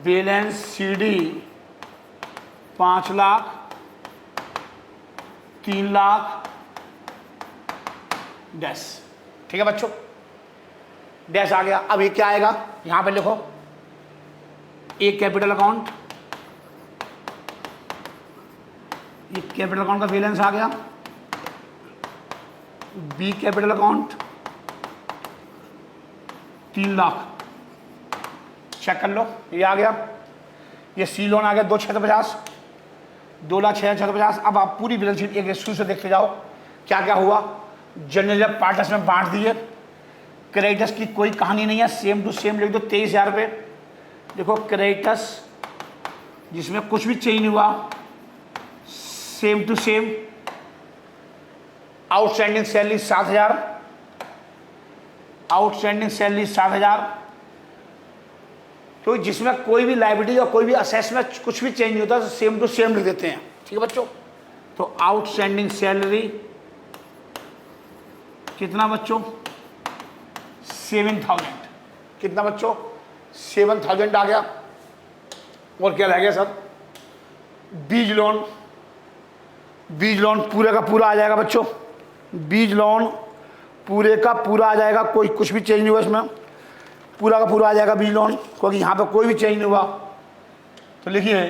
balance CD 5 lakh, 3 lakh dash. ठीक है बच्चों, डैश आ गया। अब ये क्या आएगा? यहां पे लिखो, ए कैपिटल अकाउंट, ये कैपिटल अकाउंट का बैलेंस आ गया। B capital account 3 lakh, check कर लो, ये आ गया। ये सी लोन आ गया 2,650, 2,06,650। अब आप पूरी बैलेंस शीट एक शुरू से देखते जाओ क्या क्या हुआ। जनरल पार्टनर्स में बांट दिए, क्रेडिटर्स की कोई कहानी नहीं है, सेम टू सेम लिख दो। 23,000 रुपये देखो क्रेडिटर्स, जिसमें कुछ भी चेंज नहीं हुआ, same to same. Outstanding salary 7,000, outstanding salary 7,000। तो जिसमें कोई भी लायबिलिटी और कोई भी असेस में कुछ भी चेंज नहीं होता, तो सेम टू सेम लिख देते हैं। ठीक है बच्चों, तो आउटस्टैंडिंग सैलरी कितना बच्चों? 7,000। कितना बच्चों? 7,000 आ गया। और क्या रह गया सर? बीज लोन, बीज लोन पूरे का पूरा आ जाएगा बच्चों। बीज लोन पूरे का पूरा आ जाएगा, कोई कुछ भी चेंज नहीं हुआ इसमें, पूरा का पूरा आ जाएगा बीज लोन, क्योंकि यहाँ पे कोई भी चेंज नहीं हुआ। तो लिखिए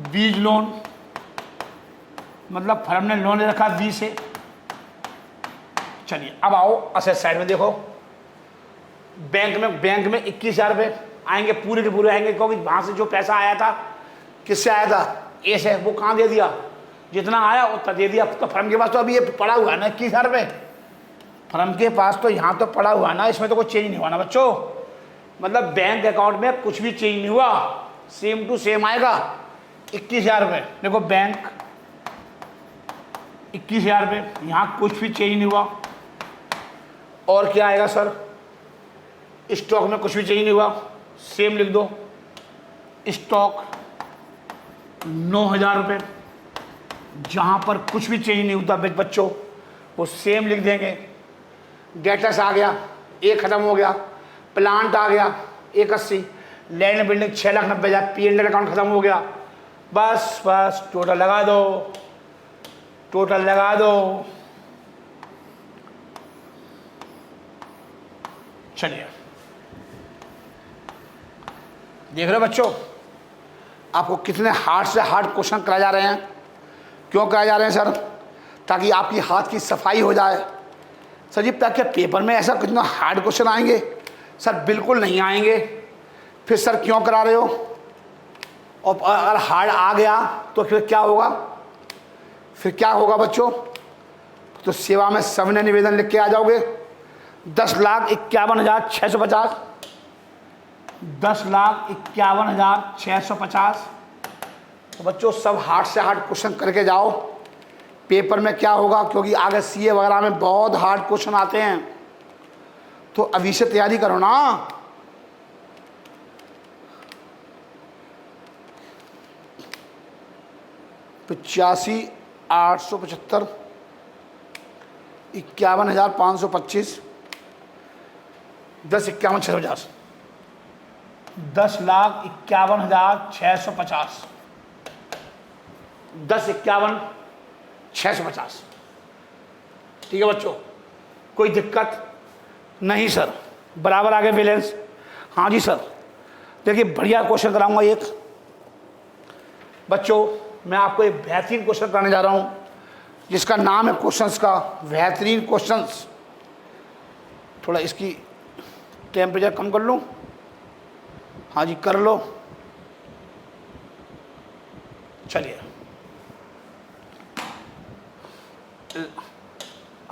बीज लोन मतलब फर्म ने लोन ले रखा बी से। चलिए अब आओ असेट साइड में देखो। बैंक में 21,000 रुपये आएंगे, पूरे के पूरे आएंगे, क्योंकि वहाँ से जो पैसा आया था, किससे आया था? ए से। वो कहाँ दे दिया? जितना आया उतना दे दिया। तो फर्म के पास तो अभी ये पड़ा हुआ है ना 21,000 रुपये, फर्म के पास तो यहाँ तो पड़ा हुआ ना, इसमें तो कोई चेंज नहीं हुआ ना बच्चों। मतलब बैंक अकाउंट में कुछ भी चेंज नहीं हुआ, सेम टू सेम आएगा। 21,000 रुपये देखो, बैंक 21,000 रुपये, यहाँ कुछ भी चेंज नहीं हुआ। और क्या आएगा सर? स्टॉक में कुछ भी चेंज नहीं हुआ, सेम लिख दो। स्टॉक 9,000 रुपये, जहाँ पर कुछ भी चेंज नहीं होता बच्चों, वो सेम लिख देंगे। डेटर्स आ गया, एक खत्म हो गया। प्लांट आ गया 81, लैंड बिल्डिंग 6,90,000, P&L अकाउंट खत्म हो गया। बस बस टोटल लगा दो, टोटल लगा दो। चलिए देख रहे हो बच्चों, आपको कितने हार्ड से हार्ड क्वेश्चन कराए जा रहे हैं। क्यों कराए जा रहे हैं सर? ताकि आपकी हाथ की सफाई हो जाए। सर जी क्या पेपर में ऐसा कितना हार्ड क्वेश्चन आएंगे? सर बिल्कुल नहीं आएंगे। फिर सर क्यों करा रहे हो? और अगर हार्ड आ गया तो फिर क्या होगा? फिर क्या होगा बच्चों? तो सेवा में सविनय निवेदन लिख के आ जाओगे। 10,51,650, 10,51,650। तो बच्चों सब हार्ड से हार्ड क्वेश्चन करके जाओ, पेपर में क्या होगा, क्योंकि आगे सीए वगैरह में बहुत हार्ड क्वेश्चन आते हैं, तो अभी से तैयारी करो ना। पचासी 875 51,525 10,51,650 10,51,650 10,51,650। ठीक है बच्चों, कोई दिक्कत नहीं सर, बराबर आगे बैलेंस। हाँ जी सर, देखिए बढ़िया क्वेश्चन कराऊंगा एक। बच्चों मैं आपको एक बेहतरीन क्वेश्चन कराने जा रहा हूं जिसका नाम है क्वेश्चंस का बेहतरीन क्वेश्चंस। थोड़ा इसकी टेम्परेचर कम कर लूं? हाँ जी कर लो। चलिए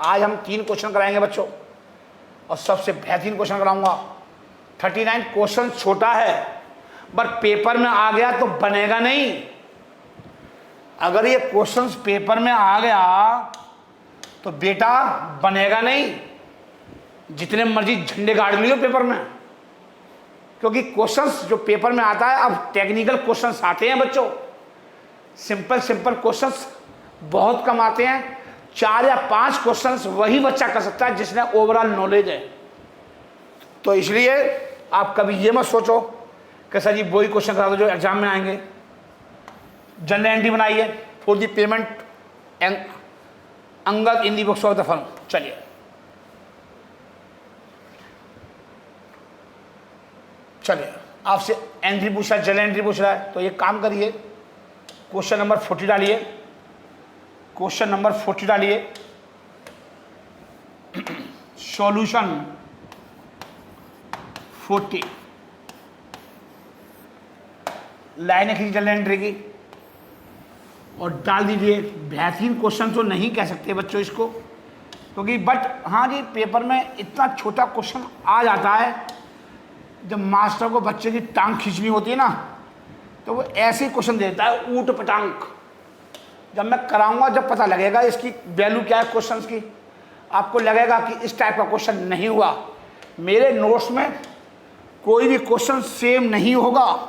आज हम 3 क्वेश्चन कराएंगे बच्चों, और सबसे बेहतरीन क्वेश्चन कराऊंगा। 39 क्वेश्चन छोटा है, पर पेपर में आ गया तो बनेगा नहीं। अगर ये क्वेश्चंस पेपर में आ गया तो बेटा बनेगा नहीं, जितने मर्जी झंडे गाड़ लियो पेपर में, क्योंकि क्वेश्चंस जो पेपर में आता है, अब टेक्निकल क्वेश्चंस आते हैं बच्चों, सिंपल क्वेश्चंस बहुत कम आते हैं। 4 या 5 क्वेश्चंस वही बच्चा कर सकता है जिसने ओवरऑल नॉलेज है। तो इसलिए आप कभी ये मत सोचो कि सर जी वही क्वेश्चन करा दो जो एग्जाम में आएंगे। जनरल एंट्री बनाइए for the payment Angad in the books of the firm. चलिए आपसे एंट्री पूछ रहा है, जनरल एंट्री पूछ रहा है, तो ये काम करिए, क्वेश्चन नंबर 40 डालिए, क्वेश्चन नंबर 40 डालिए, सॉल्यूशन 40 लाइन खींची जनरल एंट्री की और डाल दीजिए। बेहतरीन क्वेश्चन तो नहीं कह सकते बच्चों इसको, क्योंकि बट हाँ जी पेपर में इतना छोटा क्वेश्चन आ जाता है, जब मास्टर को बच्चे की टांग खींचनी होती है ना, तो वो ऐसे ही क्वेश्चन देता है ऊट पटांग। जब मैं कराऊंगा जब पता लगेगा इसकी वैल्यू क्या है क्वेश्चंस की, आपको लगेगा कि इस टाइप का क्वेश्चन नहीं हुआ। मेरे नोट्स में कोई भी क्वेश्चन सेम नहीं होगा,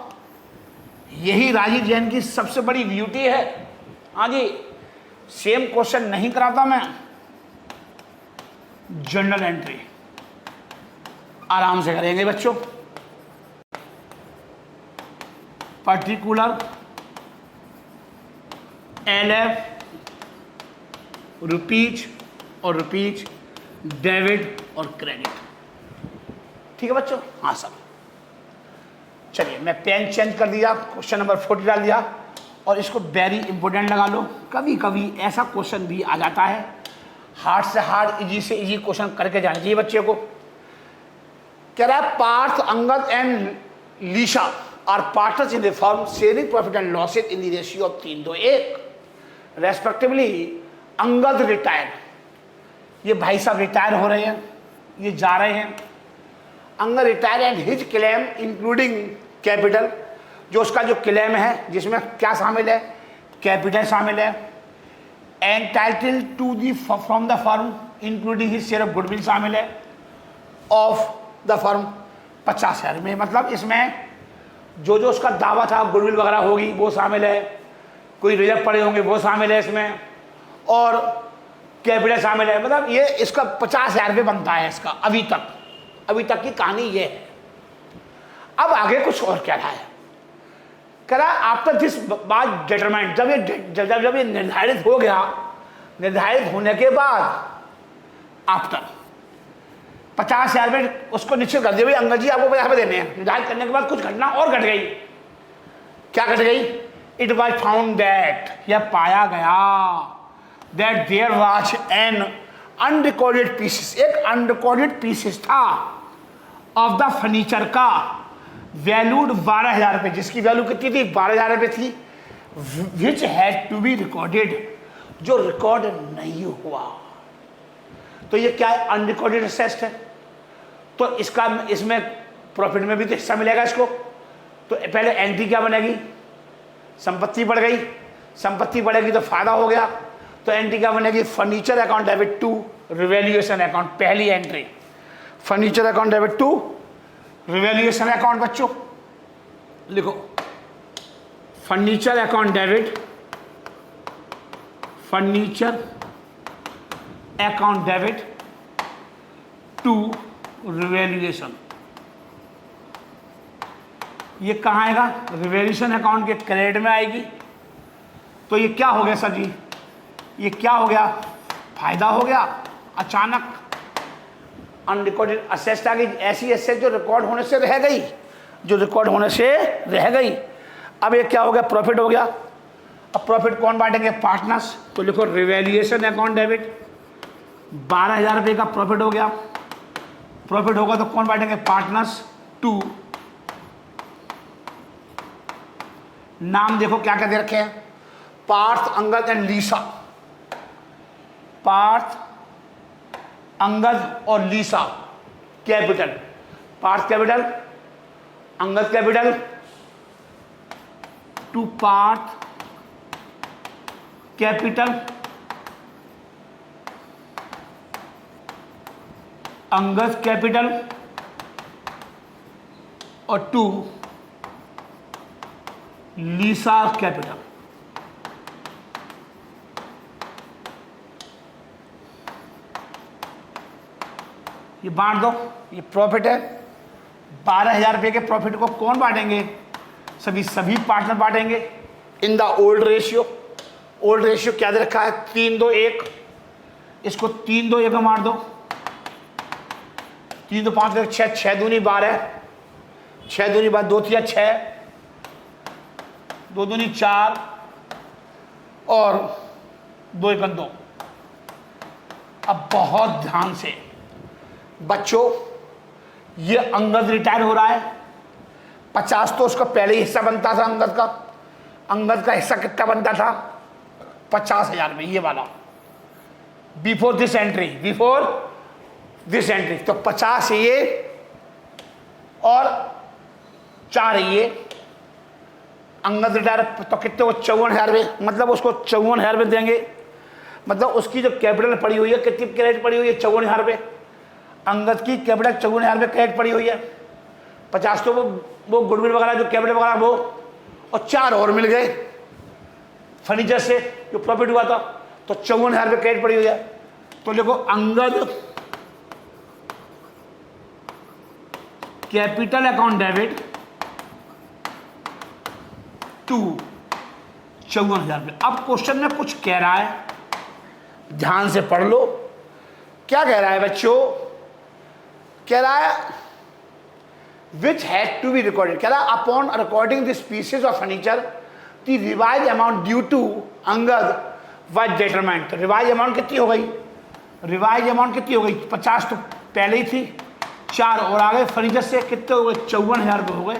यही राजीव जैन की सबसे बड़ी ब्यूटी है। हाँ जी, सेम क्वेश्चन नहीं कराता मैं। जनरल एंट्री आराम से करेंगे बच्चों। पर्टिकुलर LF रुपीज और रुपीज, डेबिट और क्रेडिट। ठीक है बच्चों? हाँ सब। चलिए मैं पेन चेंज कर दिया, क्वेश्चन नंबर 40 डाल दिया, और इसको वेरी इंपॉर्टेंट लगा लो। कभी कभी ऐसा क्वेश्चन भी आ जाता है, हार्ड से हार्ड, इजी से इजी क्वेश्चन करके जाना चाहिए बच्चे को। कह रहा है Parth, Angad and Lisha are partners in the firm sharing profit and losses in the ratio of 3:1 respectively. Angad retire, ये भाई साहब रिटायर हो रहे हैं, ये जा रहे हैं। Angad retire and his claim including capital, जो उसका जो क्लेम है जिसमें क्या शामिल है, कैपिटल शामिल है। And title to the from the firm including his share of goodwill शामिल है ऑफ द फर्म 50,000 में। मतलब इसमें जो जो उसका दावा था गुडविल वगैरह होगी वो शामिल है, कोई रिजर्व पड़े होंगे वो शामिल है इसमें, और कैपिटल शामिल है। मतलब ये इसका 50,000 रुपये बनता है इसका अभी तक की कहानी ये है। अब आगे कुछ और कह रहा है, कह रहा है आफ्टर दिस बात डिटरमाइंड, जब ये निर्धारित हो गया, निर्धारित होने के बाद आफ्टर 50,000 रुपये उसको निश्चित कर दिया, भाई अंगद जी आपको 50 रुपये देने हैं। निर्धारित करने के बाद कुछ घटना और घट गई। क्या घट गई? इट वॉज फाउंड दैट, यह पाया गया that there was an unrecorded pieces, एक अनरिकॉर्डेड पीसेस था ऑफ द फर्नीचर का, वैल्यूड 12,000 रुपये, जिसकी वैल्यू कितनी थी? 12,000 रुपये थी। Which had to be recorded, जो रिकॉर्ड नहीं हुआ। तो ये क्या है? अनरिकॉर्डेड असेस्ट है, तो इसका इसमें प्रॉफिट में भी तो हिस्सा मिलेगा इसको। तो पहले एंट्री क्या बनेगी? संपत्ति बढ़ गई, संपत्ति बढ़ेगी तो फायदा हो गया, तो एंट्री क्या बनेगी, furniture account debit to revaluation account, पहली entry furniture account debit to revaluation account. बच्चों लिखो, furniture account debit, furniture account debit to revaluation. ये कहाँ आएगा, रिवैल्यूएशन अकाउंट के क्रेडिट में आएगी। तो ये क्या हो गया सर जी, ये क्या हो गया, फायदा हो गया। अचानक अनरिकॉर्डेड असेट आ गई, ऐसी एसेट जो रिकॉर्ड होने से रह गई, जो रिकॉर्ड होने से रह गई। अब ये क्या हो गया, प्रॉफिट हो गया। अब प्रॉफिट कौन बांटेंगे, पार्टनर्स। तो लिखो रिवैल्यूएशन अकाउंट डेबिट, 12,000 रुपये का प्रॉफिट हो गया। प्रॉफिट होगा तो कौन बांटेंगे, पार्टनर्स टू, नाम देखो क्या क्या दे रखे हैं, पार्थ, अंगद एंड लीसा। पार्थ, अंगद और Lisa capital, Parth capital, Angad capital to Parth capital, Angad capital और टू लीसा कैपिटल। ये बांट दो, ये प्रॉफिट है। 12,000 रुपये के प्रॉफिट को कौन बांटेंगे, सभी पार्टनर बांटेंगे in the old ratio. Old ratio क्या दे रखा है, 3-2-1। इसको 3-2-1 में मार दो, 3 2 5 6, 6 दूनी 12, 6 दूनी 12, 2 3 6, 2 दूनी 4 और 2 1 2। अब बहुत ध्यान से बच्चों, ये अंगद रिटायर हो रहा है, 50 तो उसका पहले ही हिस्सा बनता था अंगद का। अंगद का हिस्सा कितना बनता था, 50,000 में, ये वाला before this entry, before this entry. तो 50 ये और 4 ये। अंगद रिटायर तो कितने, वो 54,000 रुपये, मतलब उसको 54,000 रुपये देंगे। मतलब उसकी जो कैपिटल पड़ी हुई है, कितनी क्रेडिट पड़ी हुई है, 54,000 रुपये। अंगद की कैपिटल 54,000 रुपये क्रेडिट पड़ी हुई है। 50 तो वो गुडविल वगैरह जो कैपिटल वगैरह वो, और 4 और मिल गए फर्नीचर से जो प्रॉफिट हुआ था। तो 54,000 रुपये क्रेडिट पड़ी हुई है। तो देखो Angad capital account debit to 54,000 रुपये। अब क्वेश्चन में कुछ कह रहा है, ध्यान से पढ़ लो। क्या कह रहा है बच्चों, कह रहा है which had to be recorded, कह रहा है upon recording this pieces of furniture the revised amount due to Angad was determined। तो रिवाइज अमाउंट कितनी हो गई, रिवाइज अमाउंट कितनी हो गई, 50 तो पहले ही थी, 4 और आ गए फर्नीचर से, कितने हो गए, 54,000 रुपये हो गए।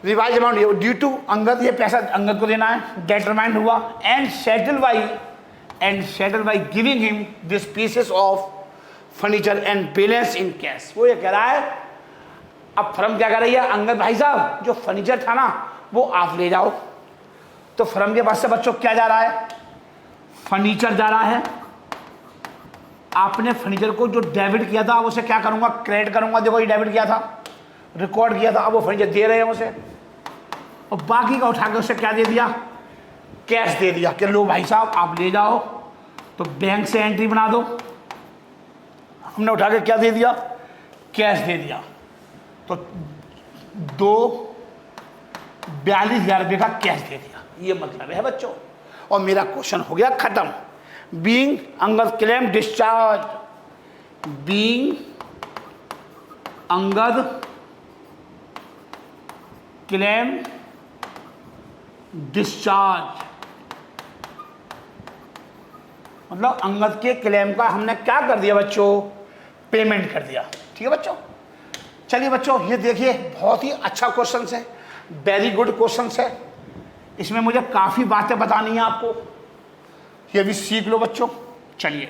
Revise amount due to Angad, ये पैसा अंगद को देना है, डिटरमाइंड हुआ। And settle by giving him this pieces of furniture and balance in cash. वो ये कह रहा है, अब फर्म क्या कर रही है, अंगद भाई साहब जो फर्नीचर था ना वो आप ले जाओ। तो फर्म के पास से बच्चों क्या जा रहा है, फर्नीचर जा रहा है। आपने फर्नीचर को जो डेबिट किया था, अब उसे क्या करूंगा, क्रेडिट करूंगा। देखो ये डेबिट किया था, रिकॉर्ड किया था, अब वो फर्नीचर दे रहे हैं उसे, और बाकी का उठा के उसे क्या दे दिया, कैश दे दिया कि लो भाई साहब आप ले जाओ। तो बैंक से एंट्री बना दो, हमने उठा के क्या दे दिया, कैश दे दिया। तो 42,000 रुपये का कैश दे दिया, ये मतलब है बच्चों। और मेरा क्वेश्चन हो गया खत्म। Being Angad claim discharge, being Angad claim discharge, मतलब अंगद के क्लेम का हमने क्या कर दिया बच्चों, पेमेंट कर दिया। ठीक है बच्चों। चलिए बच्चों ये देखिए, बहुत ही अच्छा क्वेश्चन है, वेरी गुड क्वेश्चन है। इसमें मुझे काफ़ी बातें बतानी है आपको, ये भी सीख लो बच्चों। चलिए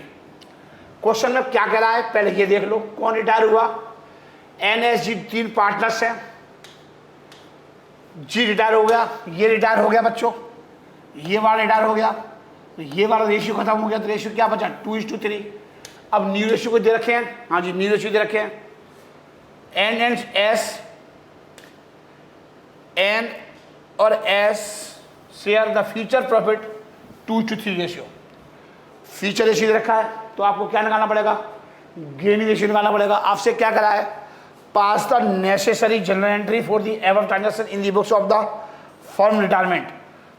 क्वेश्चन में क्या कह रहा है, पहले ये देख लो। कौन रिटायर हुआ, NSG 3 पार्टनर्स हैं। जी रिटायर हो गया, ये रिटायर हो गया बच्चों, ये वाला रिटायर हो गया, तो ये वाला रेशियो खत्म हो गया, तो रेशियो क्या बचा 2:3। अब न्यू रेशियो को दे रखे हैं, हाँ जी न्यू रेशियो दे रखे हैं, एन एंड एस, एन और S share the future profit 2:3 ratio. Future ratio दे रखा है तो आपको क्या निकालना पड़ेगा, गेनिंग रेशियो निकालना पड़ेगा। आपसे क्या करा है, pass the necessary journal entry for the above transaction in the books of the firm retirement.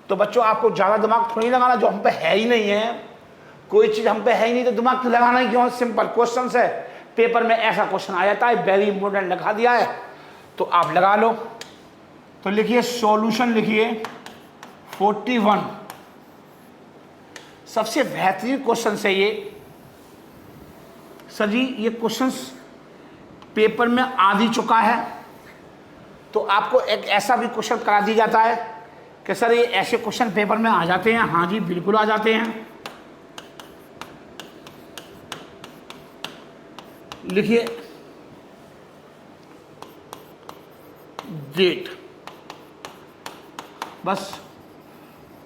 तो बच्चों आपको ज़्यादा दिमाग थोड़ी लगाना, जो हम पे है ही नहीं है, कोई चीज़ हम पे है ही नहीं तो दिमाग तो लगाना ही क्यों। सिंपल क्वेश्चन है, पेपर में ऐसा क्वेश्चन आ जाता है, वेरी इंपॉर्टेंट लिखा दिया है तो आप लगा लो। तो लिखिए सॉल्यूशन, लिखिए 41। सबसे बेहतरीन क्वेश्चन है ये सर जी, ये क्वेश्चंस पेपर में आ ही चुका है, तो आपको एक ऐसा भी क्वेश्चन करा दिया जाता है कि सर ये ऐसे क्वेश्चन पेपर में आ जाते हैं। हाँ जी बिल्कुल आ जाते हैं। लिखिए डेट, बस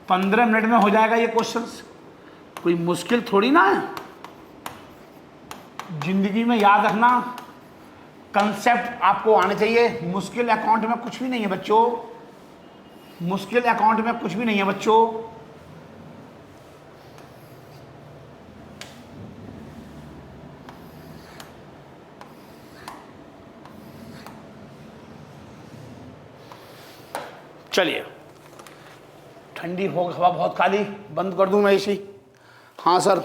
15 मिनट में हो जाएगा ये क्वेश्चंस, कोई मुश्किल थोड़ी ना है। जिंदगी में याद रखना, कंसेप्ट आपको आने चाहिए। मुश्किल अकाउंट में कुछ भी नहीं है बच्चों, मुश्किल अकाउंट में कुछ भी नहीं है बच्चों। चलिए, ठंडी हो हवा बहुत खाली, बंद कर दूं मैं एसी। हाँ सर,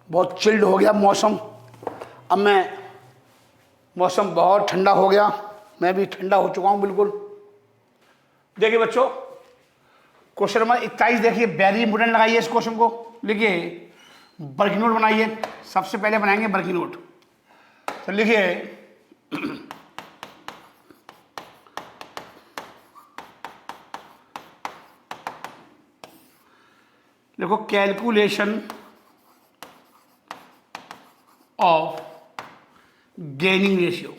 बहुत चिल्ड हो गया मौसम, अब मैं, मौसम बहुत ठंडा हो गया, मैं भी ठंडा हो चुका हूं बिल्कुल। देखिए बच्चों, क्वेश्चन नंबर 21 देखिए, वेरी इंपोर्टेंट लगाइए इस क्वेश्चन को। लिखिए बर्की नोट बनाइए, सबसे पहले बनाएंगे बर्की नोट। तो लिखिए देखो, कैलकुलेशन ऑफ गेनिंग रेशियो।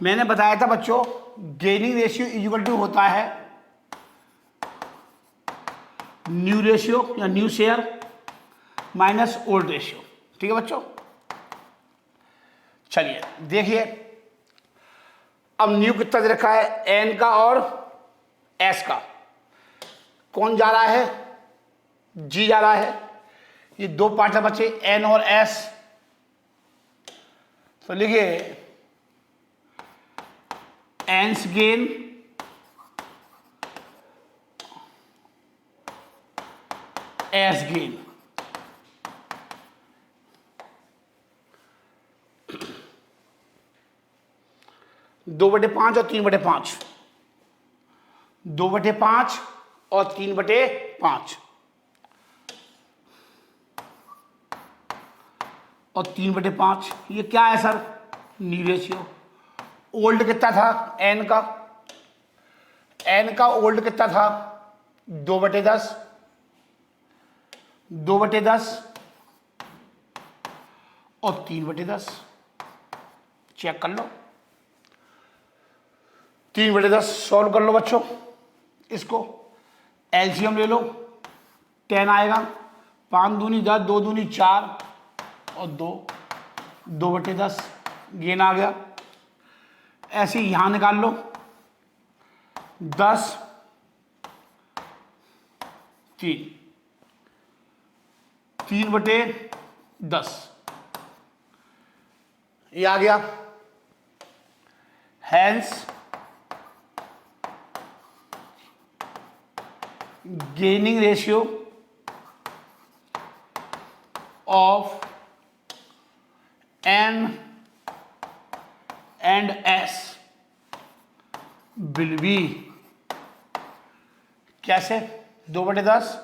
मैंने बताया था बच्चों, गेनिंग रेशियो इक्वल टू होता है न्यू रेशियो या new share minus old ratio. ठीक है बच्चों, चलिए देखिए, अब न्यू कितना दे रखा है, एन का और एस का। कौन जा रहा है, जी जा रहा है। ये दो पार्ट है बच्चे, एन और एस। तो लिखिए एन्स गेन एस गेन। दो बटे पांच और 3/5, 2/5 और 3/5 और 3/5। ये क्या है सर, न्यू रेशियो। ओल्ड कितना था एन का, एन का ओल्ड कितना था 2/10, 2/10 और 3/10। चेक कर लो, 3/10 सॉल्व कर लो बच्चों। इसको एलसीएम ले लो, 10 आएगा, 5 दूनी 10, 2 दूनी 4 और 2, 2/10 गेन आ गया। ऐसे ही यहां निकाल लो, 10 3, 3/10 ये आ गया। Hence gaining ratio of N and S will be कैसे, 2/10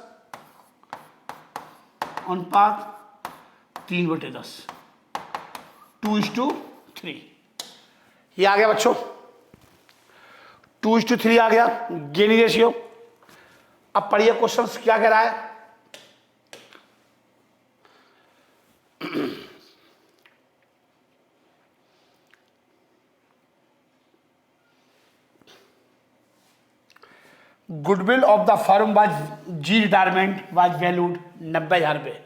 अनुपात 3/10, 2:3। ये आ गया बच्चों, 2:3 आ गया गेनिंग रेशियो। अब पढ़िए क्वेश्चन क्या कह रहा है। Goodwill of the firm was G retirement was valued 90,000 रुपये।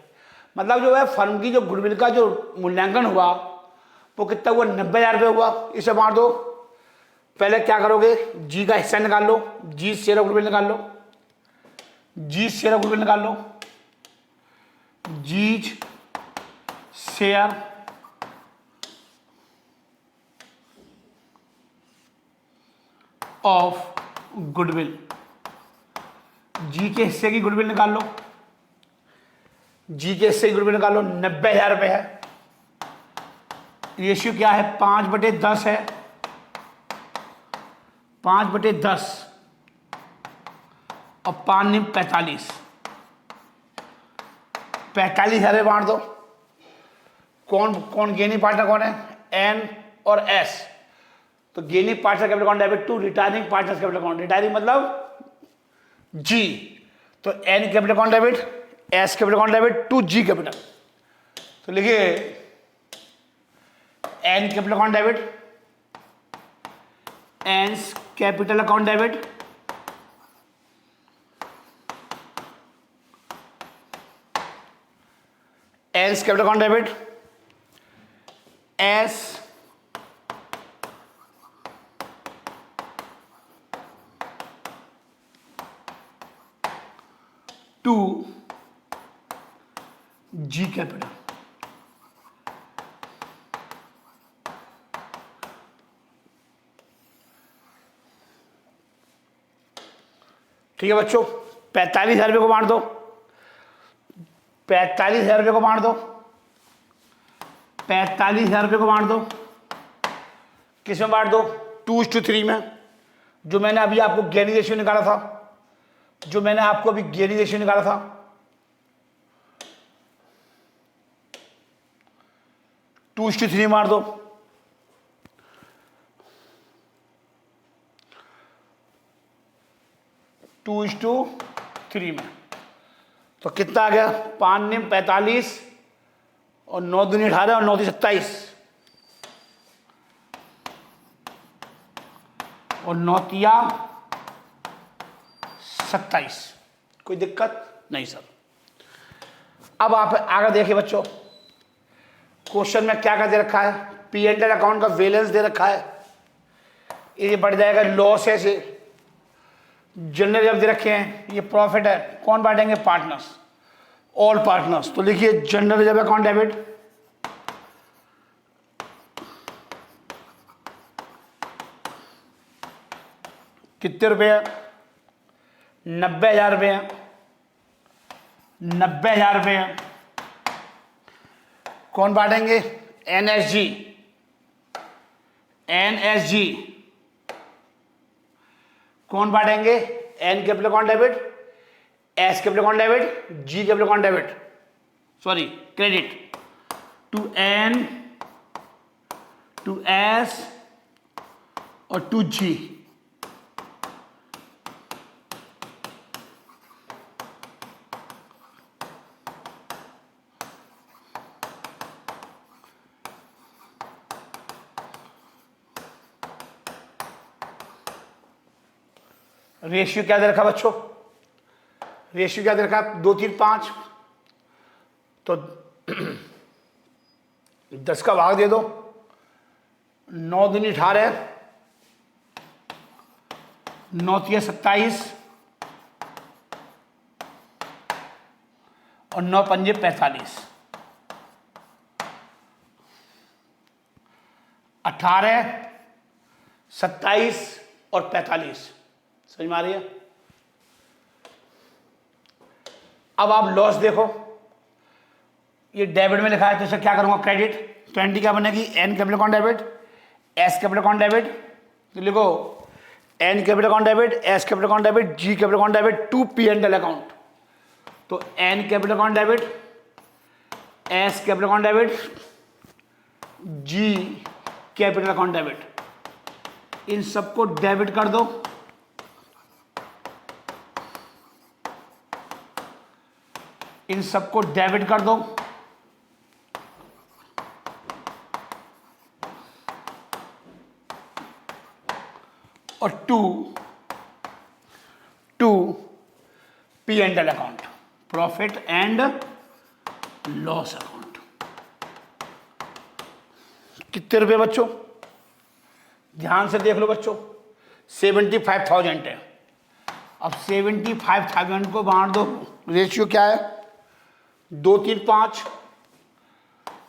मतलब जो है फर्म की जो गुडविल का जो मूल्यांकन हुआ वो कितना हुआ, 90,000 रुपये हुआ। इसे बांट दो। पहले क्या करोगे, जी का हिस्सा निकाल लो, जी शेयर ऑफ गुडविल निकाल लो, जी शेयर ऑफ गुडविल निकाल लो, जी शेयर ऑफ गुडविल, जी के हिस्से की गुडविल निकाल लो, जी के हिस्से की गुडविल निकाल लो, 90,000 रुपये है। रेशियो क्या है, 5/10 है, 5/10 और 5 45, 45,000 में बांट दो। कौन कौन गेनिंग पार्टनर कौन है, एन और एस। तो gaining partner capital account debit to retiring partner capital account, retiring मतलब जी। तो N capital account debit, S capital account debit to G capital. तो लिखिए N capital account debit, N capital account debit S capital account debit, S to G capital. ठीक है बच्चों, 45,000 रुपये को बांट दो, 45,000 रुपये को बांट दो, 45,000 रुपये को बांट दो। किस में बांट दो, 2:3 में। जो मैंने अभी आपको गेनिंग रेशियो निकाला था, जो मैंने आपको अभी गेनिंग रेशियो निकाला था, 2:3 मार दो। टू इज टू थ्री में तो कितना आ गया, 5 45 और 9 दूनी 18 और 9 दी 27 और 9 तिया 27। कोई दिक्कत नहीं सर। अब आप आगे देखिए बच्चों, क्वेश्चन में क्या क्या दे रखा है, पी एंड एल अकाउंट का बैलेंस दे रखा है, ये बढ़ जाएगा लॉस है से, जनरल जब दे रखे हैं, ये प्रॉफिट है, कौन बांटेंगे, पार्टनर्स, ऑल पार्टनर्स। तो लिखिए जनरल रिजर्व अकाउंट डेबिट कितने रुपए है, 90,000 रुपये हैं, 90,000 रुपये हैं। कौन बांटेंगे, एनएसजी, एनएसजी। कौन बांटेंगे, N capital account debit, S capital account debit, G capital account debit, sorry credit to N, to S और टू जी। रेशियो क्या दे रखा बच्चों, रेशियो क्या दे रखा, 2 3 5। तो 10 का भाग दे दो, 9 दूनी 18, 9 तिया 27 और 9 पंजे 45, 18 27 और 45। समझ में आ रही है। अब आप लॉस देखो, ये डेबिट में लिखा है तो इसे क्या करूंगा, क्रेडिट। 20 क्या बनेगी, N capital account debit, S capital account debit. तो लिखो N capital account debit, S capital account debit, G capital account debit to P and L account. तो N capital account debit, S capital account debit, G capital account debit, इन सबको debit कर दो। इन सबको debit कर दो और P and L account, profit and loss account. कितने रुपए बच्चों, ध्यान से देख लो बच्चों, 75,000 है। अब 75,000 को बांट दो, रेशियो क्या है, 2 3 5,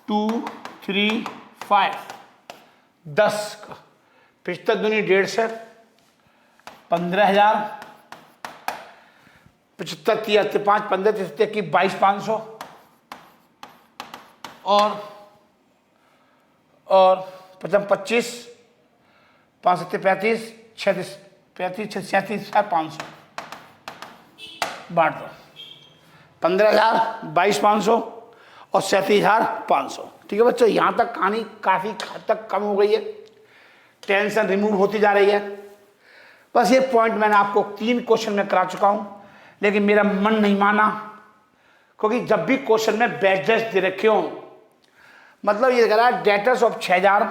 2 3 5, 10 का 75 दूनी 150, 15,000, 75 3 5 15 3 की 22,500 और 25 5 7 35 36 35 37,500 बांट दो, 15,000 22,500 और 37,500। ठीक है बच्चों, यहाँ तक कहानी काफ़ी हद तक कम हो गई है, टेंशन रिमूव होती जा रही है। बस ये पॉइंट मैंने आपको 3 क्वेश्चन में करा चुका हूँ, लेकिन मेरा मन नहीं माना, क्योंकि जब भी क्वेश्चन में बैड डैश दे रखे हो, मतलब ये कह रहा है debtors of 6,000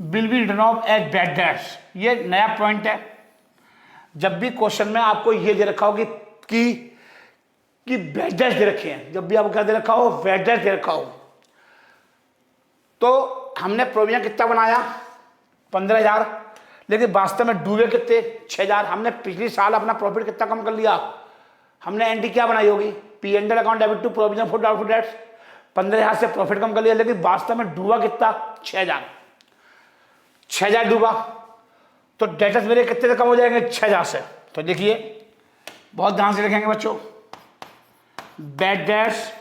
will be written off as bad debts, ये नया पॉइंट है। जब भी क्वेश्चन में आपको ये दे रखा हो कि बैड डैश दे रखे हैं, जब भी आपको क्या दे रखा हो, बैड डैश दे रखा हो, तो हमने प्रोविजन कितना बनाया 15,000, लेकिन वास्तव में डूबे कितने 6,000। हमने पिछले साल अपना प्रॉफिट कितना कम कर लिया, हमने एंट्री क्या बनाई होगी, P and L account debit to provision for doubtful debts, 15,000 से प्रॉफिट कम कर लिया, लेकिन वास्तव में डूबा कितना 6,000 डूबा, तो डेटर्स मेरे कितने कम हो जाएंगे 6,000 से। तो देखिए बहुत ध्यान से लिखेंगे बच्चों, bad debts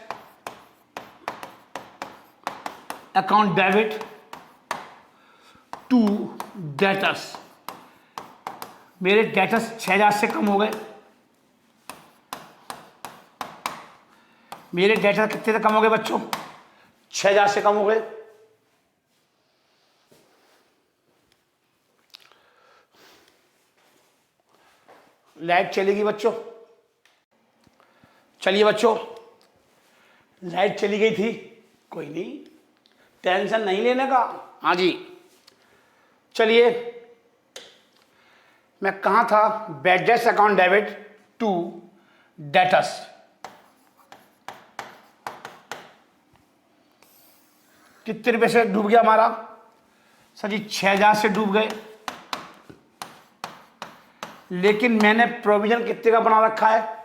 account debit to debtors, मेरे डेटर्स 6,000 से कम हो गए, मेरे डेटर्स कितने से कम हो गए बच्चों, 6,000 से कम हो गए। लाइट चलेगी बच्चों, चलिए बच्चों, लाइट चली गई थी, कोई नहीं, टेंशन नहीं लेने का। हाँ जी, चलिए मैं कहाँ था, bad debts account debit to debtors, कितने रुपए से डूब गया हमारा, सर जी 6,000 से डूब गए, लेकिन मैंने प्रोविजन कितने का बना रखा है,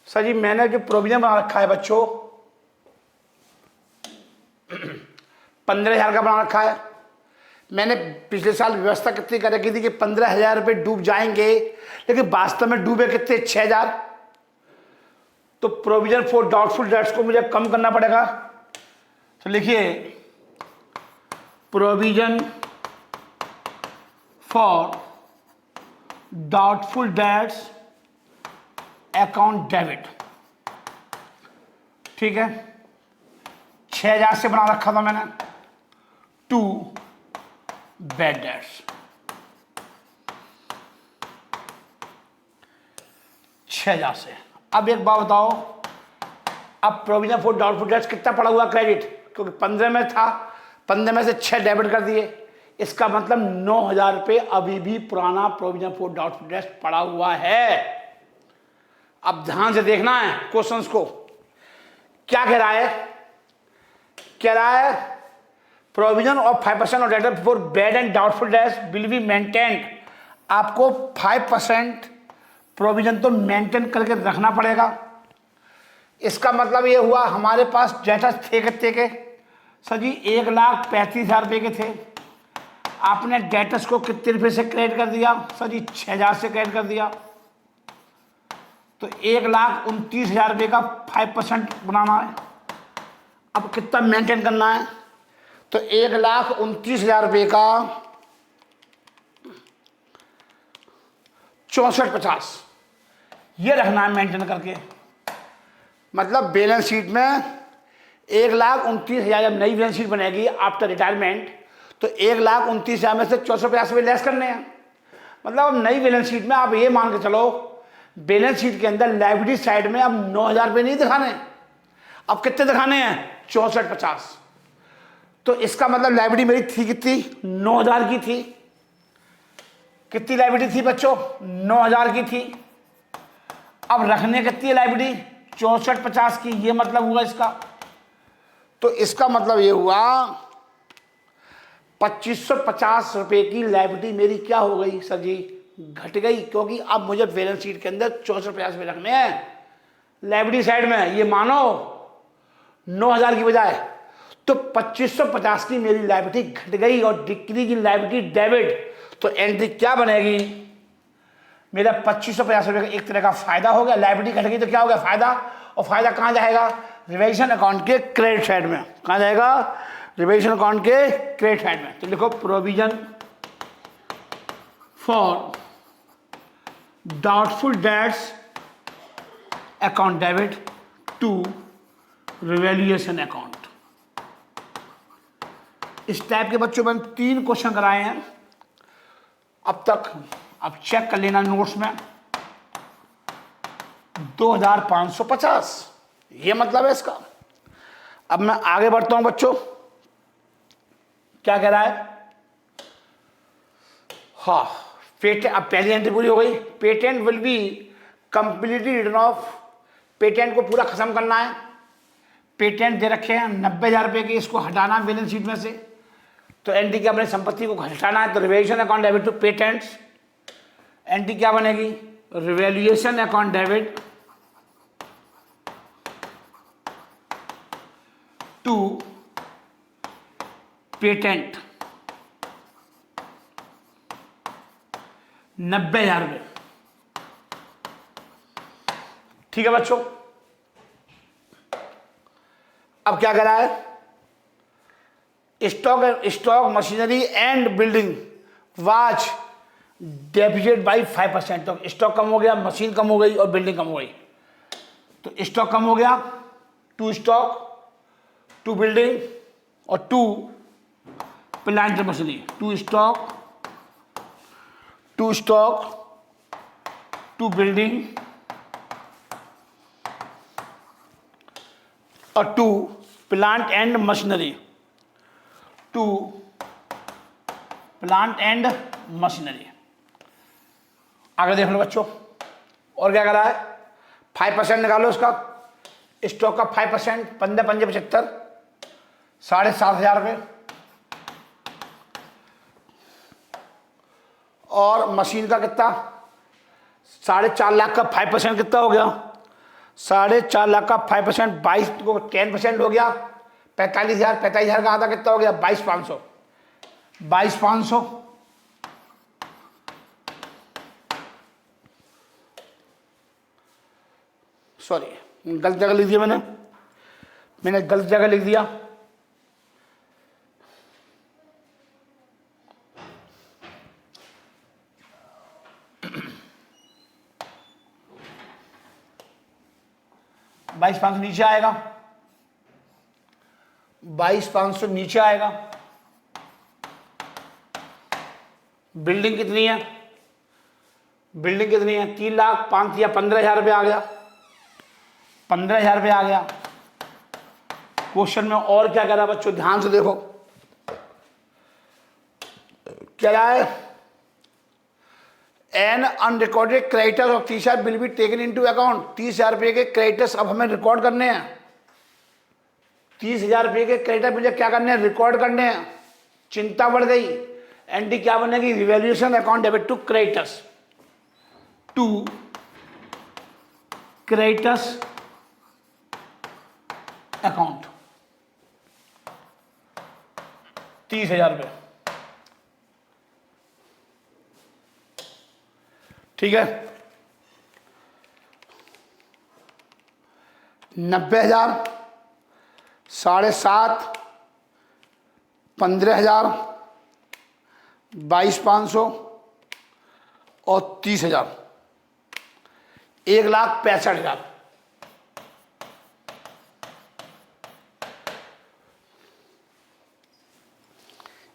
सर जी मैंने जो प्रोविजन बना रखा है बच्चों 15,000 का बना रखा है। मैंने पिछले साल व्यवस्था कितनी कर रखी थी कि 15,000 रुपये डूब जाएंगे, लेकिन वास्तव में डूबे कितने 6,000। तो प्रोविजन फॉर डाउटफुल डेट्स को मुझे कम करना पड़ेगा। तो लिखिए provision for doubtful debts account debit, ठीक है, 6,000 से बना रखा था मैंने, टू बैड डेट्स, 6,000 से। अब एक बात बताओ, अब प्रोविजन फॉर डाउटफुल डेट्स कितना पड़ा हुआ क्रेडिट, क्योंकि 15 में था, 15 में से 6 डेबिट कर दिए, इसका मतलब 9,000 रुपये अभी भी पुराना प्रोविजन फॉर डाउटफुल डेट्स पड़ा हुआ है। अब ध्यान से देखना है क्वेश्चंस को, क्या कह रहा है, कह रहा है provision of 5% of debtor for bad and doubtful debts will be maintained. आपको 5% प्रोविजन तो मेंटेन करके रखना पड़ेगा। इसका मतलब ये हुआ हमारे पास डेटर्स थे कितने के, सर जी 1,35,000 रुपये के थे, आपने डेटर्स को कितने रुपये से क्रेडिट कर दिया, सर जी 6,000 से क्रेडिट कर दिया। तो 1,29,000 रुपये का 5% बनाना है। अब कितना मेंटेन करना है, तो 1,29,000 रुपये का 6450 ये रखना है मेंटेन करके। मतलब बैलेंस शीट में 1,29,000 जब नई बैलेंस शीट बनेगी आफ्टर रिटायरमेंट, तो 1,29,000 में से 450 रुपये लेस करने हैं। मतलब अब नई बैलेंस शीट में आप ये मान के चलो, बैलेंस शीट के अंदर लायबिलिटी साइड में अब 9,000 रुपये नहीं दिखाने, अब कितने दिखाने हैं 6450। तो इसका मतलब लायबिलिटी मेरी थी कितनी, 9,000 की थी। कितनी लायबिलिटी थी बच्चों, 9,000 की थी। अब रखने कितनी है लाइबिलिटी 6450 की, ये मतलब हुआ इसका। तो इसका मतलब ये हुआ 2550 रुपए की लाइबिलिटी मेरी क्या हो गई सर जी, घट गई, क्योंकि अब मुझे बैलेंस शीट के अंदर 6450 रुपये रखने हैं लाइबिलिटी साइड में। ये मानो 9000 की बजाय, तो 2550 की मेरी लाइबिलिटी घट गई और डिक्रीज इन लाइबिलिटी डेबिट। तो एंट्री क्या बनेगी, मेरा 2550 रुपये का एक तरह का फायदा हो गया, लाइबिलिटी घट गई तो क्या हो गया फायदा, और फायदा कहाँ जाएगा, रिवाइजन अकाउंट के क्रेडिट साइड में। कहाँ जाएगा, रिवाइजन अकाउंट के क्रेडिट साइड में। तो लिखो provision for doubtful debts account debit to revaluation account. इस टाइप के बच्चों में 3 क्वेश्चन कराए हैं अब तक। अब चेक कर लेना नोट्स में, 2550 ये मतलब है इसका। अब मैं आगे बढ़ता हूं बच्चों, क्या कह रहा है, हाँ पेटेंट। अब पहली एंट्री पूरी हो गई, patent will be completely return of, patent को पूरा खत्म करना है। पेटेंट दे रखे हैं 90,000 रुपये के, इसको हटाना बैलेंस शीट में से। तो एंट्री क्या बने, संपत्ति को हटाना है, तो revaluation account debit to patents. Entry क्या बनेगी, revaluation account debit to patent 90,000 रुपये। ठीक है बच्चों, अब क्या करा है, stock machinery and building was depreciate by 5%। तो स्टॉक कम हो गया, मशीन कम हो गई और बिल्डिंग कम हो गई। तो स्टॉक कम हो गया, टू स्टॉक, टू बिल्डिंग और to plant machinery. To stock, to building और to plant and machinery, to plant and machinery. आगे देख लो बच्चों, और क्या करा है, 5% निकालो उसका, स्टॉक का 5%, 15 पंजे 75, 7,500 रुपये। और मशीन का कितना, 4.5 लाख का 5% कितना हो गया, 4.5 लाख का 5%, 22 को 10% हो गया, 45,000, 45,000 का आधा कितना हो गया, 22,500, 22,500। सॉरी गलत जगह लिख दिया मैंने गलत जगह लिख दिया। $22,500 नीचे आएगा, 22,500 नीचे आएगा। बिल्डिंग कितनी है, बिल्डिंग कितनी है, 3 लाख 5 या 15,000 रुपये आ गया, 15,000 रुपये आ गया। क्वेश्चन में और क्या कह रहा है बच्चों, ध्यान से देखो क्या है, an unrecorded creditors of 30,000 will be taken into account. 30,000 रुपये के क्रेडिटर्स अब हमें रिकॉर्ड करने हैं, 30,000 रुपये के क्रेडिटर मुझे क्या करने हैं, रिकॉर्ड करने हैं। चिंता बढ़ गई, एंट्री क्या बनेगी, revaluation account debit to creditors, to creditors account 30,000 रुपये। ठीक है, 90,000, 7,500, 15,000, 22,500 और 30,000, 1,65,000।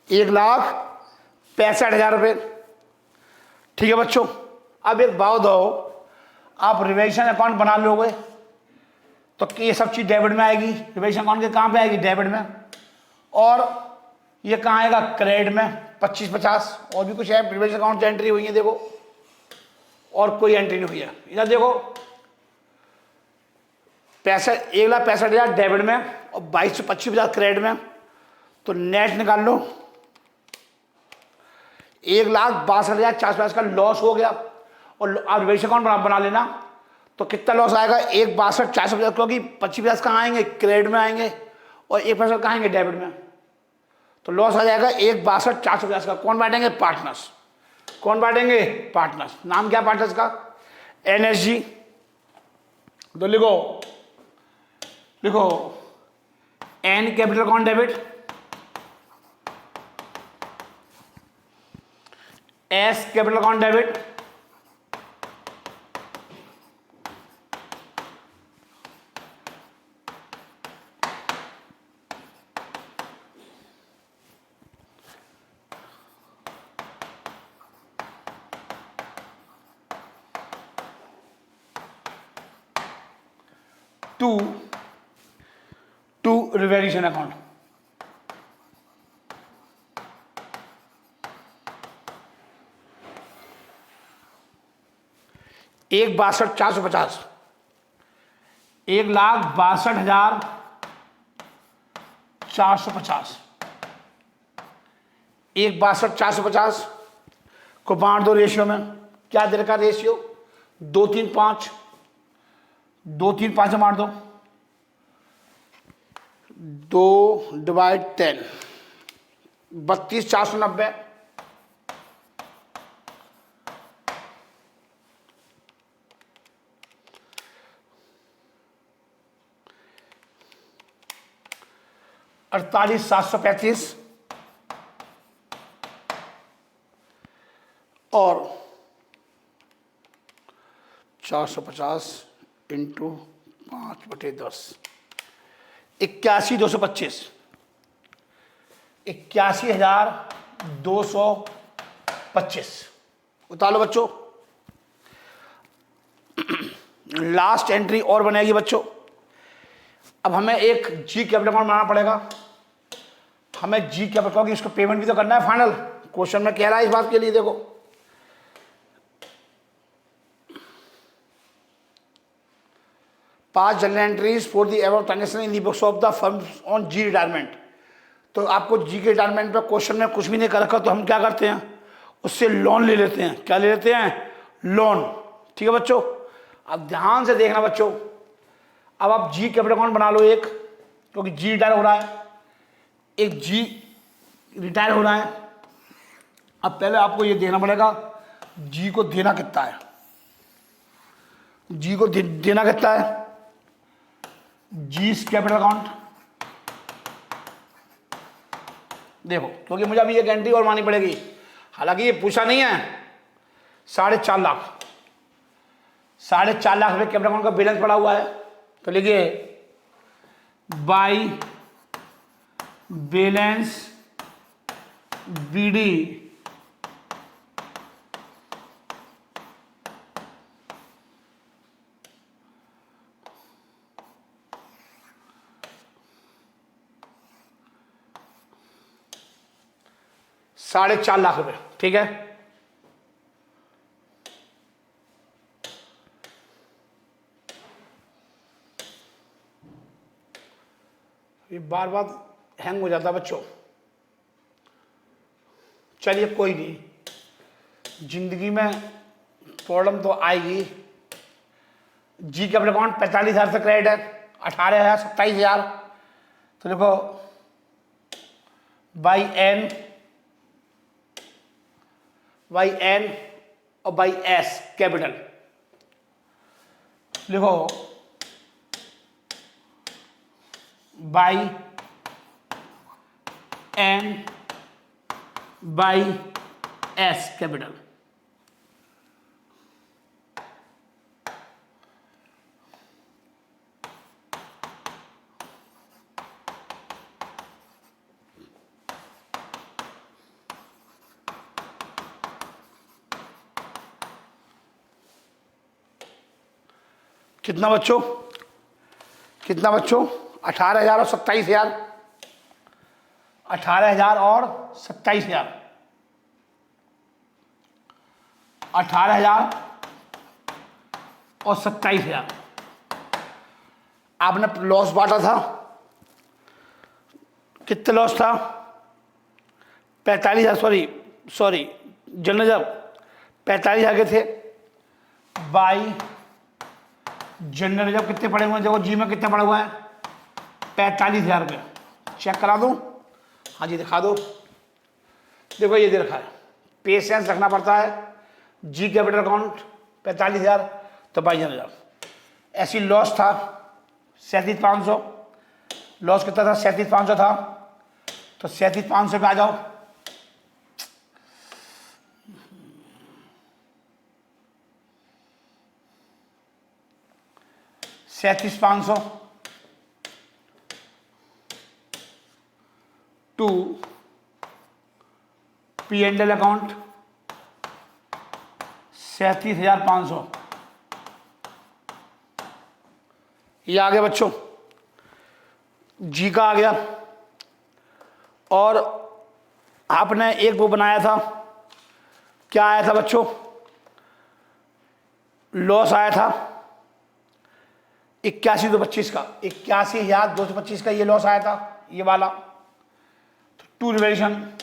₹1,65,000। ठीक है बच्चों, अब एक बात हो, आप रिवैल्यूएशन अकाउंट बना लोगे तो ये सब चीज़ डेबिट में आएगी। रिवैल्यूएशन अकाउंट के कहाँ पे आएगी, डेबिट में। और ये कहाँ आएगा, क्रेडिट में 25-50। और भी कुछ है रिवैल्यूएशन अकाउंट से एंट्री हुई है देखो, और कोई एंट्री नहीं हुई है। इधर देखो 65 1,65,000 डेबिट में और 22 से 25,000 क्रेडिट में, तो नेट निकाल लो। 1,62,450 का लॉस हो गया। और आप रिवर्स अकाउंट बना लेना, तो कितना लॉस आएगा? 1,62,450, क्योंकि 25,000 कहाँ आएंगे? क्रेडिट में आएंगे, और 1% कहाँ आएंगे? डेबिट में। तो लॉस आ जाएगा 1,62,450 का। कौन बांटेंगे? पार्टनर्स। कौन बांटेंगे? पार्टनर्स। नाम क्या पार्टनर्स का? एनएसजी। तो लिखो N capital account debit, S capital account debit, to revaluation account. एक 62,450, 1,62,450, 1,62,450 को बांट दो रेशियो में। क्या दे रखा रेशियो? 2-3-5, 2-3-5 बांट दो। 2/10, 32,490। अड़तालीस 735 और 450 इंटू 5/10, 81,225, 81,225। उतार लो बच्चों। लास्ट एंट्री और बनेगी बच्चों। अब हमें एक जी कैपिटल अकाउंट बनाना पड़ेगा। हमें जी कैपिटल अकाउंट, इसको पेमेंट भी तो करना है फाइनल। क्वेश्चन में कह रहा है इस बात के लिए, देखो 5 journal entries for the above transaction in the books of the firm on G retirement. तो आपको जी के रिटायरमेंट पर क्वेश्चन में कुछ भी नहीं कर रखा, तो हम क्या करते हैं? उससे लोन ले लेते हैं। क्या ले लेते हैं? लोन। ठीक है बच्चों, अब ध्यान से देखना बच्चों। अब आप जी कैपिटल अकाउंट बना लो एक, क्योंकि जी रिटायर हो रहा है, एक जी रिटायर हो रहा है। अब पहले आपको ये देखना पड़ेगा जी को देना कितना है। जी को देना कितना है? जी कैपिटल अकाउंट देखो, क्योंकि मुझे अभी एक एंट्री और मानी पड़ेगी। हालांकि ये पूछा नहीं है। 4.5 लाख, 4.5 लाख रुपये कैपिटल अकाउंट का बैलेंस पड़ा हुआ है। तो लिखिए बाई बैलेंस बीडी ₹4.5 लाख। ठीक है, ये बार बार हैंग हो जाता बच्चों। चलिए कोई नहीं, जिंदगी में प्रॉब्लम तो आएगी। जी कैपिटल अकाउंट 45,000 से क्रेडिट है, 18,000, 27,000। तो देखो बाई एन और बाई एस कैपिटल लिखो, by N by S capital. कितना बच्चों? 18,000 और 27,000। 18,000 और 27,000। 18,000 और 27,000। आपने लॉस बांटा था, कितने लॉस था? 45,000, सॉरी जनरल रिजर्व 45,000 के थे, बाई जनरल रिजर्व कितने पड़े हुए हैं? देखो जी में कितने पड़ा हुआ है? 45,000 रुपये। चेक करा दूँ? हाँ जी दिखा दो। देखो ये दे रखा है, पेशेंस रखना पड़ता है। जी कैपिटल अकाउंट 45,000, तो बाई जनरल रिजर्व। ऐसी लॉस था 37,500, लॉस कितना था? 37,500 था, तो 37,500 पे आ जाओ। 37,500 टू P&L अकाउंट 37,500। ये आ गया बच्चों, जी का आ गया। और आपने एक वो बनाया था, क्या आया था बच्चों? लॉस आया था 81,225 का, 81,225 का ये लॉस आया था, ये वाला। तो टू रिवेल्यूशन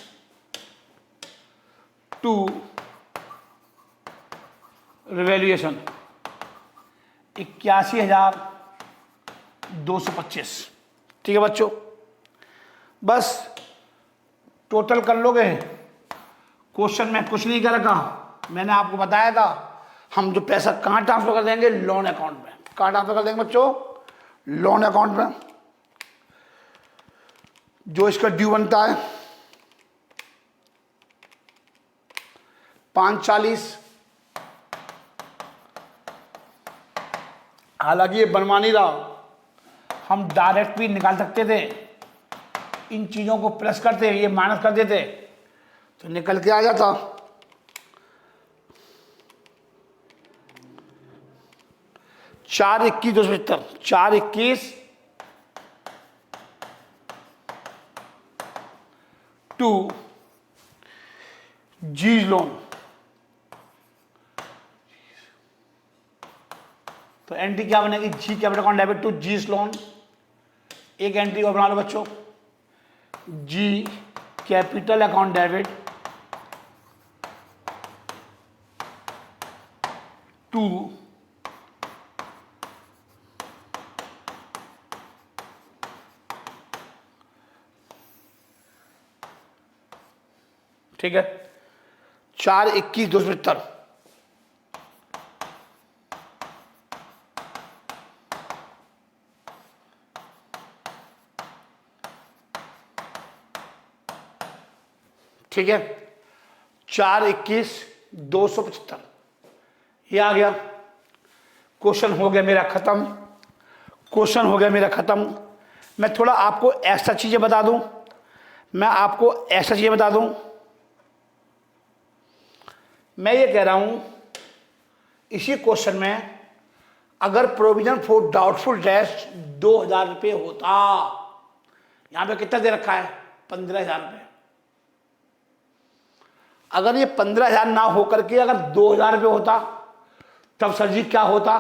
टू रिवेल्यूएशन 81,225। ठीक है बच्चों, बस टोटल कर लोगे। क्वेश्चन में कुछ नहीं कर रखा, मैंने आपको बताया था हम जो पैसा कहाँ ट्रांसफर कर देंगे, लोन अकाउंट में। कहाँ ट्रांसफर कर देंगे बच्चों? लोन अकाउंट में। जो इसका ड्यू बनता है 540, हालांकि ये बनवा नहीं रहा, हम डायरेक्ट भी निकाल सकते थे, इन चीजों को प्लस करते, ये माइनस कर देते तो निकल के आ जाता। चार 21,275, 421 टू जी लोन। तो एंट्री क्या बनेगी? G capital account debit to G loan. एक एंट्री और बना लो बच्चों, G capital account debit to ठीक है 421,275। ठीक है 421,275 ये आ गया। क्वेश्चन हो गया मेरा खत्म, क्वेश्चन हो गया मेरा खत्म। मैं थोड़ा आपको एक्स्ट्रा चीजें बता दूं, मैं आपको एक्स्ट्रा चीजें बता दूं। मैं ये कह रहा हूं इसी क्वेश्चन में अगर प्रोविजन फॉर डाउटफुल डेट्स 2,000 रुपये होता, यहां पे कितना दे रखा है? 15,000 रुपये। अगर ये 15,000 ना होकर के अगर 2,000 रुपये होता, तब सर जी क्या होता?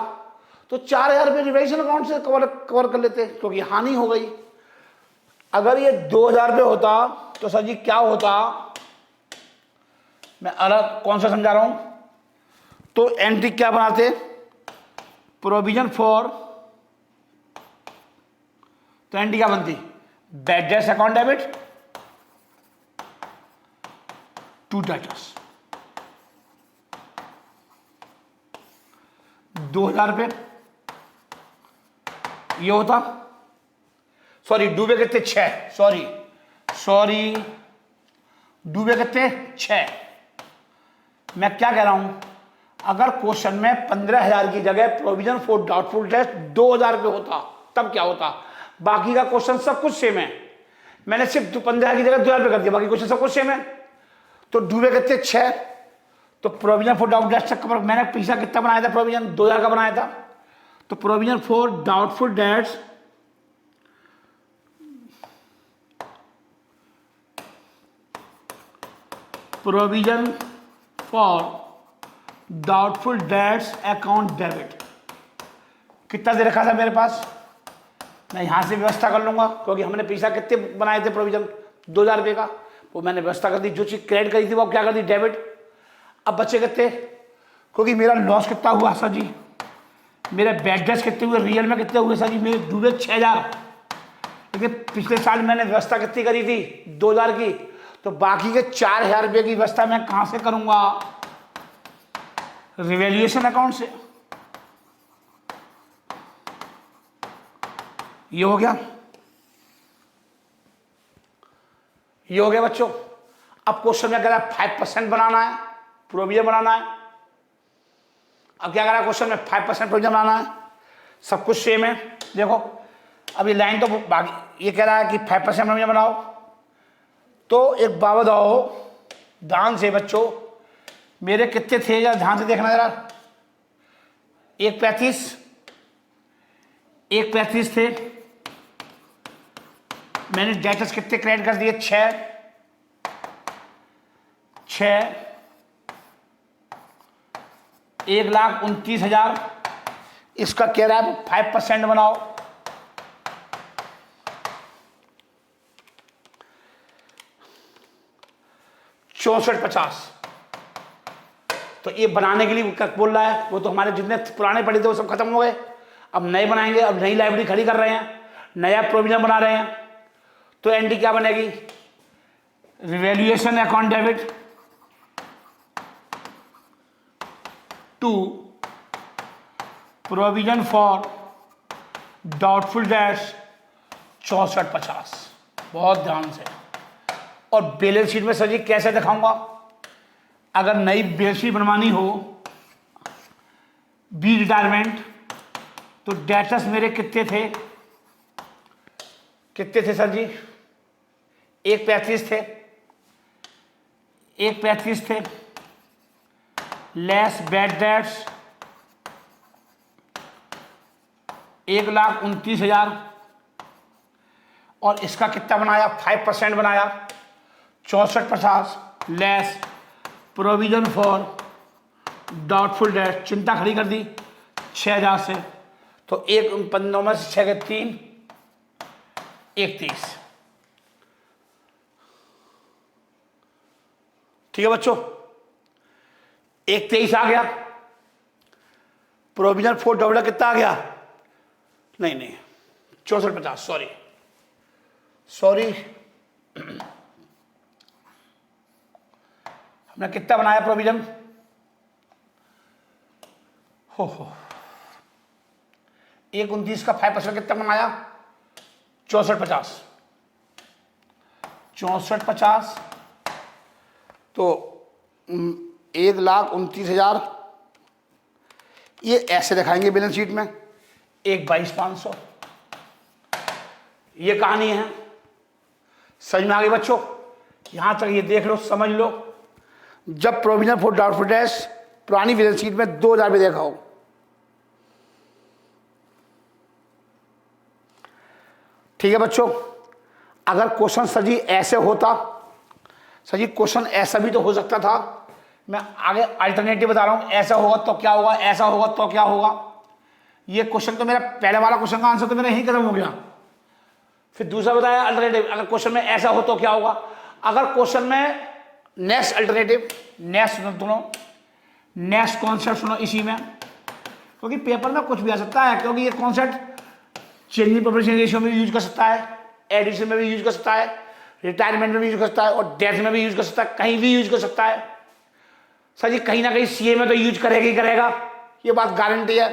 तो 4,000 रुपये रिवेल्यूशन अकाउंट से कवर कर लेते, क्योंकि हानि हो गई। अगर ये 2,000 रुपये होता तो सर जी क्या होता? मैं अलग कौन सा समझा रहा हूं। तो एंट्री क्या बनाते? प्रोविजन फॉर, तो एंट्री क्या बनती? Bad debts account debit to debtors 2,000 रुपये ये होता। सॉरी डूबे कितने? 6, सॉरी डूबे कितने? 6। मैं क्या कह रहा हूं, अगर क्वेश्चन में 15,000 की जगह प्रोविजन फॉर डाउटफुल डेट्स 2,000 रुपये होता, तब क्या होता? बाकी का क्वेश्चन सब कुछ सेम है, मैंने सिर्फ 15,000 की जगह 2,000 रुपये कर दिया, बाकी क्वेश्चन सब कुछ सेम है। तो डूबे कितने? 6। तो प्रोविजन फॉर डाउटफुल डेट्स का मैंने पीछा कितना बनाया था? प्रोविजन 2,000 का बनाया था। तो provision for doubtful dates provision for doubtful debts account debit कितना दे रखा था मेरे पास? मैं यहाँ से व्यवस्था कर लूँगा, क्योंकि हमने पैसा कितने बनाए थे प्रोविजन, 2000 रुपये का, वो मैंने व्यवस्था कर दी। जो चीज़ क्रेडिट करी थी वो क्या कर दी, डेबिट। अब बच्चे कितने, क्योंकि मेरा लॉस कितना हुआ सर जी, मेरे बैड डेट्स कितने हुए, रियल में कितने हुए सर जी, मेरे डूबे 6000। लेकिन पिछले साल मैंने व्यवस्था कितनी करी थी, 2000 की, तो बाकी के 4000 रुपये की व्यवस्था मैं कहाँ से करूँगा, रिवैल्यूएशन अकाउंट से। ये हो गया, ये हो गया बच्चों। अब क्वेश्चन में कह रहा है 5% बनाना है, प्रोविजन बनाना है। अब क्या कह रहा है क्वेश्चन में, 5% प्रोविजन बनाना है, सब कुछ सेम है। देखो अब ये लाइन तो बाकी, ये कह रहा है कि 5% प्रोविजन बनाओ, तो एक बाबा दाओ ध्यान से बच्चों, मेरे कितने थे यार, ध्यान से देखना जरा। 135 थे, मैंने डेटर्स कितने क्रेडिट कर दिए, 6 1,29,000। इसका कह रहा है 5% बनाओ। ₹64.50। तो ये बनाने के लिए बोल रहा है, वो तो हमारे जितने पुराने पढ़े थे वो सब खत्म हो गए, अब नए बनाएंगे। अब नई लाइब्रेरी खड़ी कर रहे हैं, नया प्रोविजन बना रहे हैं, तो एनडी क्या बनेगी, revaluation account debit to provision for doubtful debts 64.50। बहुत ध्यान से। और बैलेंस शीट में सर जी कैसे दिखाऊंगा, अगर नई बैलेंस शीट बनवानी हो, बी रिटायरमेंट, तो डेटर्स मेरे कितने थे सर जी, 135 थे, लेस बैड डेट्स 1,29,000, और इसका कितना बनाया, 5% बनाया, 64.50 less provision for doubtful date, चिंता खड़ी कर दी 6,000 से, तो 1 में से 6 के 3, 31। ठीक है बच्चों, 1,23 आ गया। प्रोविजन फॉर डाउटफुल कितना आ गया, नहीं 64.50, सॉरी हमने कितना बनाया प्रोविजन, हो 1,29 का 5% कितना बनाया, 64.50, तो 1,29,000। ये ऐसे दिखाएंगे बैलेंस शीट में, 1,22,500। ये कहानी है, समझ में आ गई बच्चों, यहां तक ये देख लो, समझ लो। जब प्रोविजन फॉर डाउटफुल डेट्स पुरानी बैलेंस शीट में 2,000 भी देखा हो, ठीक है बच्चों। अगर क्वेश्चन सर जी ऐसे होता, सर जी क्वेश्चन ऐसा भी तो हो सकता था, मैं आगे अल्टरनेटिव बता रहा हूं, ऐसा होगा तो क्या होगा, ऐसा होगा तो क्या होगा। ये क्वेश्चन तो मेरा पहले वाला क्वेश्चन का आंसर तो मेरा यही खत्म हो गया। फिर दूसरा बताया अल्टरनेटिव, अगर क्वेश्चन में ऐसा हो तो क्या होगा। अगर क्वेश्चन में नेक्स्ट अल्टरनेटिव, नेक्स्ट कॉन्सेप्ट सुनो इसी में, क्योंकि पेपर में कुछ भी आ सकता है, क्योंकि ये कॉन्सेप्ट चेंजिंग पॉपुलेशन रेशियो में भी यूज कर सकता है, एडिशन में भी यूज कर सकता है, रिटायरमेंट में भी यूज कर सकता है, और डेथ में भी यूज कर सकता है, कहीं भी यूज कर सकता है। सर जी कहीं ना कहीं सीए में तो यूज करेगा ही करेगा, ये बात गारंटी है,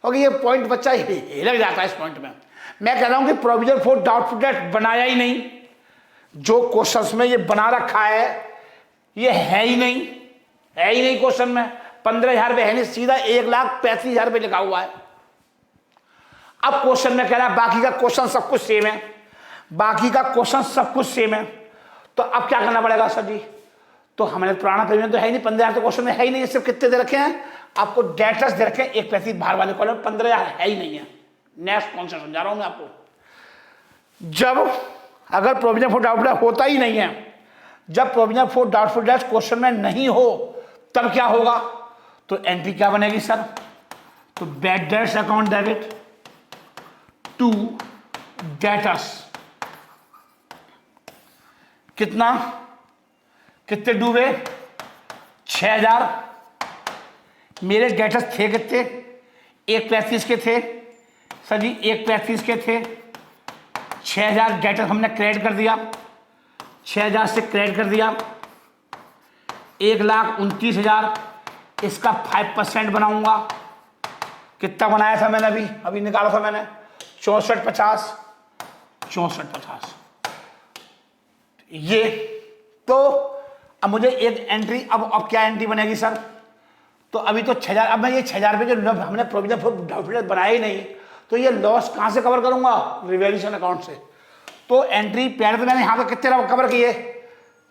क्योंकि ये पॉइंट बच्चा हिलक जाता है इस पॉइंट में। मैं कह रहा हूं कि प्रोविजन फॉर डाउटफुल डेट बनाया ही नहीं, जो क्वेश्चंस में ये बना रखा है ये है ही नहीं क्वेश्चन में। 15,000 रुपये है नहीं, सीधा 1,35,000 रुपये लिखा हुआ है। अब क्वेश्चन में कह रहा है बाकी का क्वेश्चन सब कुछ सेम है, तो अब क्या करना पड़ेगा सर जी, तो हमारे पुराना प्रीमियम तो है ही नहीं, 15,000 तो क्वेश्चन में है ही नहीं, सिर्फ कितने दे रखे हैं आपको, डेटर्स दे रखे हैं 1,35 बाहर वाले कॉलम, 15,000 है ही नहीं है। नेक्स्ट कॉन्सेप्ट समझा रहा हूं मैं आपको। जब अगर प्रोविजन फॉर डाउटफुल डेट होता ही नहीं है, जब provision for doubtful date question में नहीं हो, तब क्या होगा, तो एनपी क्या बनेगी सर, तो bad debts account debit to debtors कितना, कितने डूबे, 6000। मेरे डेटर्स थे कितने, 135 के थे सर जी, 135 के थे। 6000 डेटर्स हमने क्रेडिट कर दिया, 6000 से क्रेडिट कर दिया। 1,29,000 इसका 5% बनाऊंगा। कितना बनाया था मैंने, अभी निकाला था मैंने, 64,50, 64,50 ये। तो अब मुझे एक एंट्री, अब क्या एंट्री बनेगी सर, तो अभी तो 6000, अब मैं ये 6000 रुपये जो हमने प्रोविजन फॉर डाउटफुल बनाया ही नहीं, तो ये लॉस कहाँ से कवर करूंगा, रिवैल्यूएशन अकाउंट से। तो एंट्री पहले तो मैंने यहाँ पे कितने कवर किए,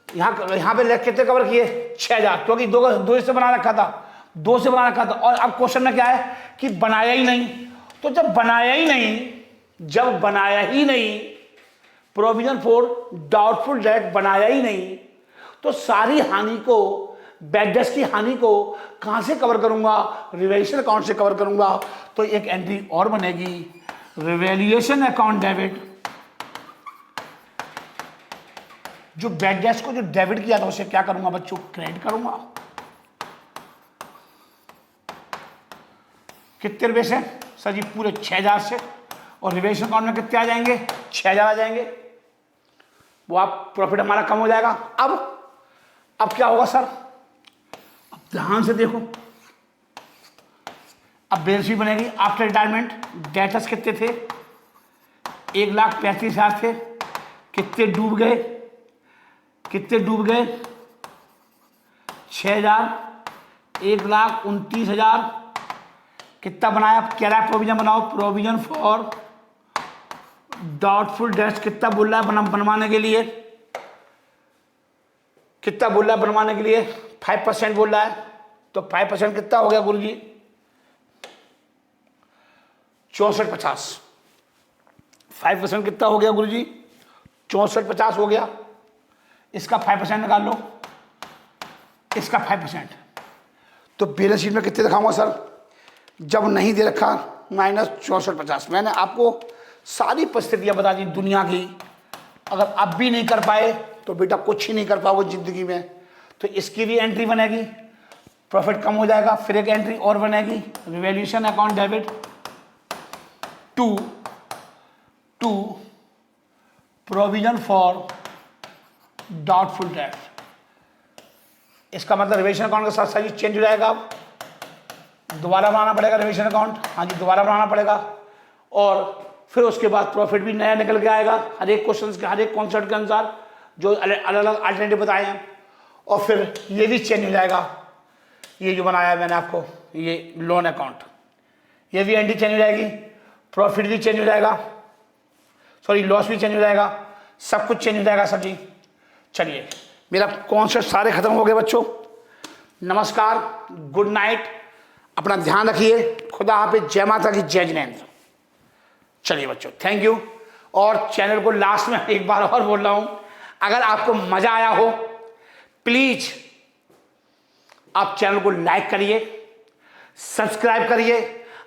यहाँ पे कितने कवर किए, 6000, क्योंकि दो से बना रखा था, 2 से बना रखा था। और अब क्वेश्चन में क्या है कि बनाया ही नहीं, तो जब बनाया ही नहीं, प्रोविजन फॉर डाउटफुल डेट बनाया ही नहीं, तो सारी हानि को, बैड डेट्स की हानि को कहां से कवर करूंगा, रिवैल्यूएशन अकाउंट से कवर करूंगा। तो एक एंट्री और बनेगी, रिवैल्यूएशन अकाउंट डेबिट। जो बैड डेट्स को जो डेबिट किया था उसे क्या करूंगा बच्चों, क्रेडिट करूंगा। कितने रुपए से सर जी, पूरे 6000 से। और रिवैल्यूएशन अकाउंट में कितने आ जाएंगे, 6000 आ जाएंगे। वो आप प्रॉफिट हमारा कम हो जाएगा। अब क्या होगा सर, अब ध्यान से देखो, अब बैलेंस शीट बनेगी आफ्टर रिटायरमेंट। डेटर्स कितने थे, 1,35,000 थे। कितने डूब गए, 6000, 1,29,000। कितना बनाया, कह रहा है प्रोविजन बनाओ, प्रोविजन फॉर डाउटफुल डेट्स। कितना बोल रहा है बनवाने के लिए, कितना बोल रहा है बनवाने के लिए, 5% बोल रहा है। तो 5% कितना हो गया गुरुजी, 64,50। 5% कितना हो गया गुरुजी, 64,50 हो गया। इसका 5% निकाल लो, इसका 5%। तो बैलेंस शीट में कितने दिखाऊंगा सर, जब नहीं दे रखा -64,50। मैंने आपको सारी परिस्थितियां बता दी दुनिया की। अगर आप भी नहीं कर पाए तो बेटा कुछ ही नहीं कर पाओगे जिंदगी में। तो इसकी भी एंट्री बनेगी, प्रॉफिट कम हो जाएगा। फिर एक एंट्री और बनेगी, revaluation account debit to provision for doubtful debt. इसका मतलब रिवैल्यूएशन अकाउंट के साथ साथ चेंज हो जाएगा। अब दोबारा बनाना पड़ेगा रिवैल्यूएशन अकाउंट, हाँ जी दोबारा बनाना पड़ेगा। और फिर उसके बाद प्रॉफिट भी नया निकल के आएगा, हर एक क्वेश्चन के, हर एक कॉन्सेप्ट के अनुसार जो अलग अलग अल्टरनेटिव बताए हैं। और फिर ये भी चेंज हो जाएगा, ये जो बनाया है मैंने आपको, ये लोन अकाउंट, ये भी एंट्री चेंज हो जाएगी। प्रॉफिट भी चेंज हो जाएगा, सॉरी लॉस भी चेंज हो जाएगा, सब कुछ चेंज हो जाएगा सर जी। चलिए, मेरा कॉन्सेप्ट सारे खत्म हो गए बच्चों। नमस्कार, गुड नाइट, अपना ध्यान रखिए, खुदा हाफिज, जय माता की, जय जिनेंद्र। चलिए बच्चों, थैंक यू। और चैनल को लास्ट में एक बार और बोल रहा हूं, अगर आपको मजा आया हो प्लीज आप चैनल को लाइक करिए, सब्सक्राइब करिए।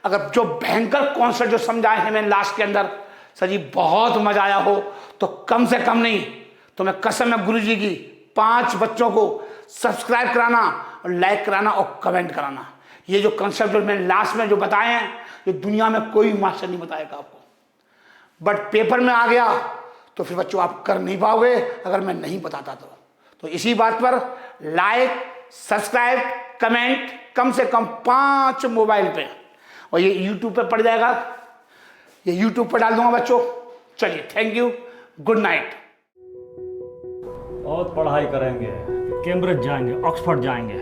अगर जो भयंकर कॉन्सेप्ट जो समझाए हैं मैंने लास्ट के अंदर सर जी बहुत मजा आया हो, तो कम से कम नहीं तो मैं कसम है गुरुजी की 5 बच्चों को सब्सक्राइब कराना और लाइक कराना और कमेंट कराना। ये जो कंसेप्ट जो मैंने लास्ट में जो बताए हैं, ये दुनिया में कोई मास्टर नहीं बताएगा आपको। बट पेपर में आ गया तो फिर बच्चों आप कर नहीं पाओगे अगर मैं नहीं बताता तो इसी बात पर लाइक, सब्सक्राइब, कमेंट कम से कम 5 मोबाइल पे, और ये यूट्यूब पे पड़ जाएगा, ये यूट्यूब पर डाल दूंगा बच्चों। चलिए, थैंक यू, गुड नाइट। बहुत पढ़ाई करेंगे, कैम्ब्रिज जाएंगे, ऑक्सफोर्ड जाएंगे,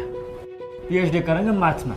पीएचडी करेंगे मैथ्स में।